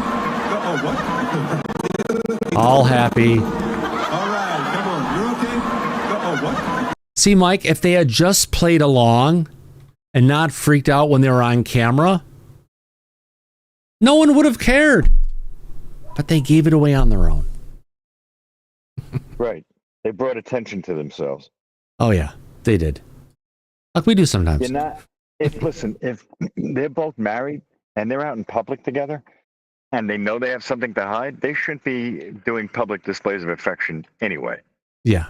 What? All happy. All right, come on. You're okay? What? See, Mike, if they had just played along and not freaked out when they were on camera, no one would have cared. But they gave it away on their own. Right. They brought attention to themselves. Oh, yeah, they did. Like we do sometimes. If they're both married and they're out in public together and they know they have something to hide, they shouldn't be doing public displays of affection anyway. Yeah.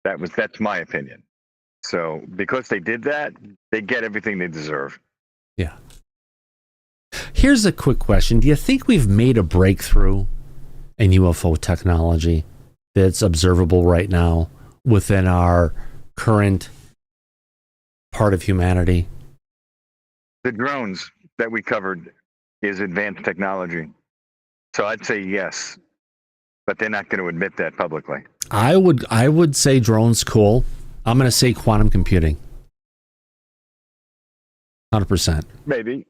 That's my opinion. So because they did that, they get everything they deserve. Yeah. Here's a quick question. Do you think we've made a breakthrough in UFO technology that's observable right now within our current part of humanity? The drones that we covered is advanced technology. So I'd say yes, but they're not going to admit that publicly. I would say drones cool. I'm going to say quantum computing. 100%. Maybe.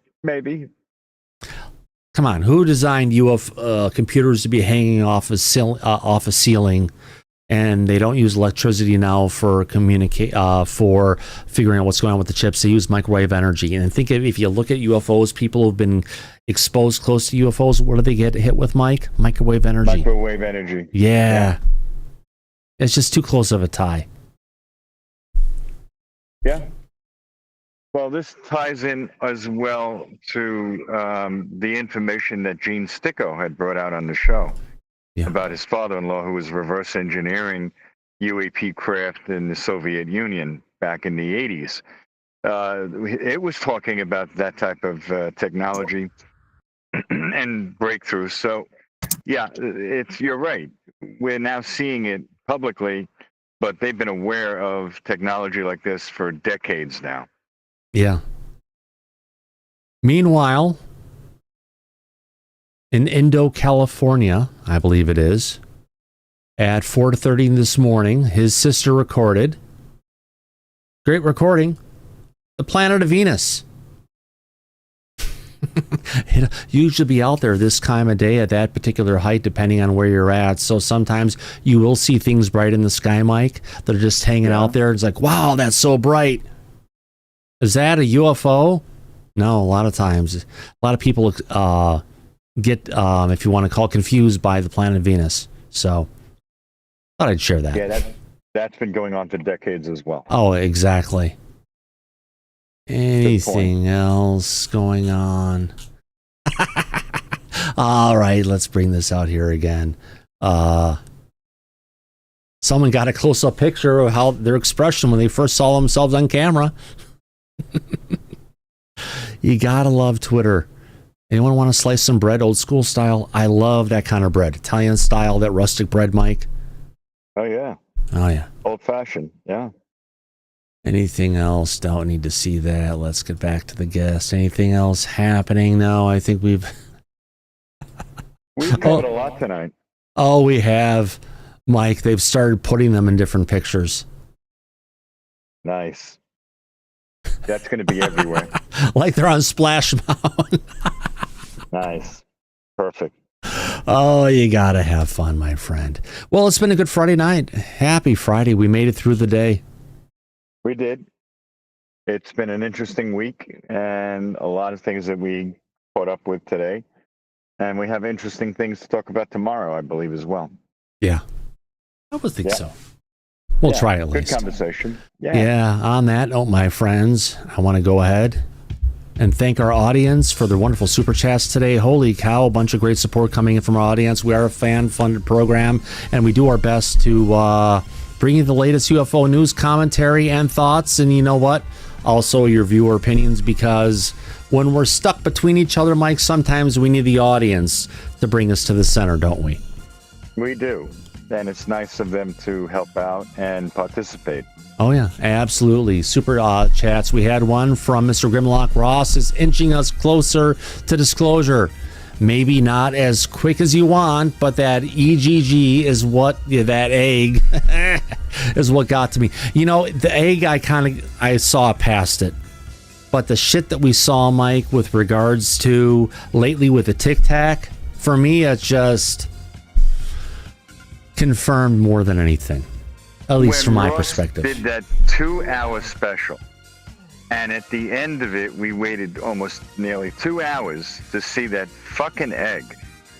Come on, who designed UFO computers to be hanging off a ceiling, and they don't use electricity now for for figuring out what's going on with the chips? They use microwave energy. And think if you look at UFOs, people who've been exposed close to UFOs, what do they get hit with, Mike? Microwave energy. Microwave energy. Yeah. It's just too close of a tie. Yeah. Well, this ties in as well to the information that Gene Sticco had brought out on the show about his father-in-law, who was reverse engineering UAP craft in the Soviet Union back in the 80s. It was talking about that type of technology and breakthroughs. So, yeah, you're right. We're now seeing it publicly, but they've been aware of technology like this for decades now. Yeah. Meanwhile, in Indo, California, I believe it is, at 4:30 this morning, his sister recorded, great recording, the planet of Venus. It usually be out there this time of day at that particular height, depending on where you're at. So sometimes you will see things bright in the sky, Mike. They're just hanging out there. It's like, wow, that's so bright. Is that a UFO? No, a lot of times. A lot of people get, if you want to call it, confused by the planet Venus. So thought I'd share that. Yeah, that's been going on for decades as well. Oh, exactly. Anything else going on? All right, let's bring this out here again. Someone got a close-up picture of how their expression when they first saw themselves on camera. You gotta love Twitter. Anyone want to slice some bread, old school style? I love that kind of bread. Italian style, that rustic bread, Mike. Oh, yeah. Oh, yeah. Old-fashioned, yeah. Anything else? Don't need to see that. Let's get back to the guest. Anything else happening? No, I think we've covered a lot tonight. Oh, we have, Mike. They've started putting them in different pictures. Nice. That's going to be everywhere. Like they're on Splash Mountain. Nice. Perfect. Oh, you gotta have fun, my friend. Well, it's been a good Friday night. Happy Friday. We made it through the day. We did. It's been an interesting week and a lot of things that we caught up with today. And we have interesting things to talk about tomorrow, I believe, as well. Yeah. I would think so. We'll try at least. Good conversation. Yeah. On that note, my friends, I want to go ahead and thank our audience for their wonderful super chats today. Holy cow, a bunch of great support coming in from our audience. We are a fan-funded program, and we do our best to bring you the latest UFO news, commentary, and thoughts. And you know what? Also, your viewer opinions, because when we're stuck between each other, Mike, sometimes we need the audience to bring us to the center, don't we? We do. And it's nice of them to help out and participate. Oh, yeah, absolutely. Super chats. We had one from Mr. Grimlock. Ross is inching us closer to disclosure. Maybe not as quick as you want, but that EGG is what, that egg is what got to me. You know, the egg, I saw past it. But the shit that we saw, Mike, with regards to lately with the Tic Tac, for me, it just confirmed more than anything. At least from my perspective. Did that 2-hour special. And at the end of it, we waited almost nearly 2 hours to see that fucking egg.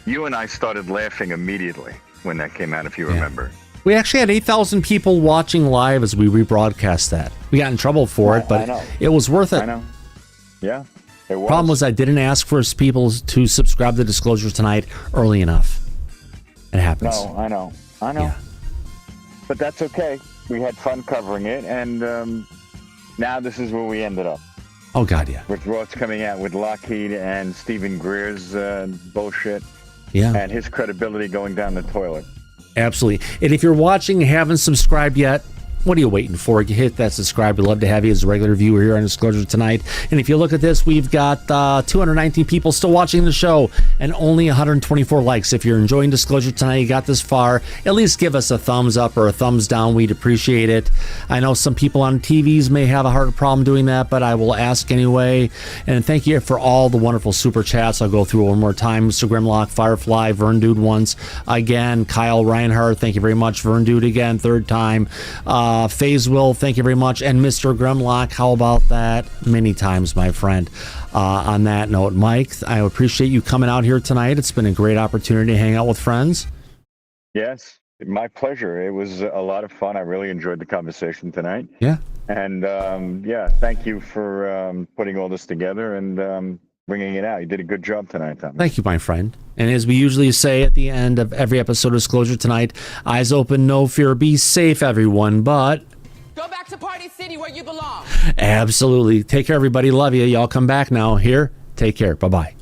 You and I started laughing immediately when that came out, if you remember. We actually had 8,000 people watching live as we rebroadcast that. We got in trouble for it, but it was worth it. I know. Yeah, it was. Problem was I didn't ask for people to subscribe to Disclosure tonight early enough. It happens. No, I know. Yeah. But that's okay. We had fun covering it, and now this is where we ended up. Oh, God, yeah. With Ross coming out with Lockheed and Stephen Greer's bullshit. Yeah. And his credibility going down the toilet. Absolutely. And if you're watching and haven't subscribed yet, what are you waiting for? You hit that subscribe. We'd love to have you as a regular viewer here on Disclosure tonight. And if you look at this, we've got 219 people still watching the show and only 124 likes. If you're enjoying Disclosure tonight, you got this far, at least give us a thumbs up or a thumbs down. We'd appreciate it. I know some people on TVs may have a harder problem doing that, but I will ask anyway. And thank you for all the wonderful super chats. I'll go through one more time. Mr. Grimlock, Firefly, Vern Dude once again, Kyle Reinhardt, thank you very much. Vern Dude again, third time. FaZe Will, thank you very much. And Mr. Grimlock, how about that? Many times, my friend. On that note, Mike, I appreciate you coming out here tonight. It's been a great opportunity to hang out with friends. Yes, my pleasure. It was a lot of fun. I really enjoyed the conversation tonight. Yeah. And thank you for putting all this together and bringing it out. You did a good job tonight, Thomas. Thank you, my friend. And as we usually say at the end of every episode of Disclosure tonight, eyes open, no fear, be safe, everyone, but go back to Party City where you belong. Absolutely. Take care, everybody. Love you. Y'all come back now. Here, take care. Bye-bye.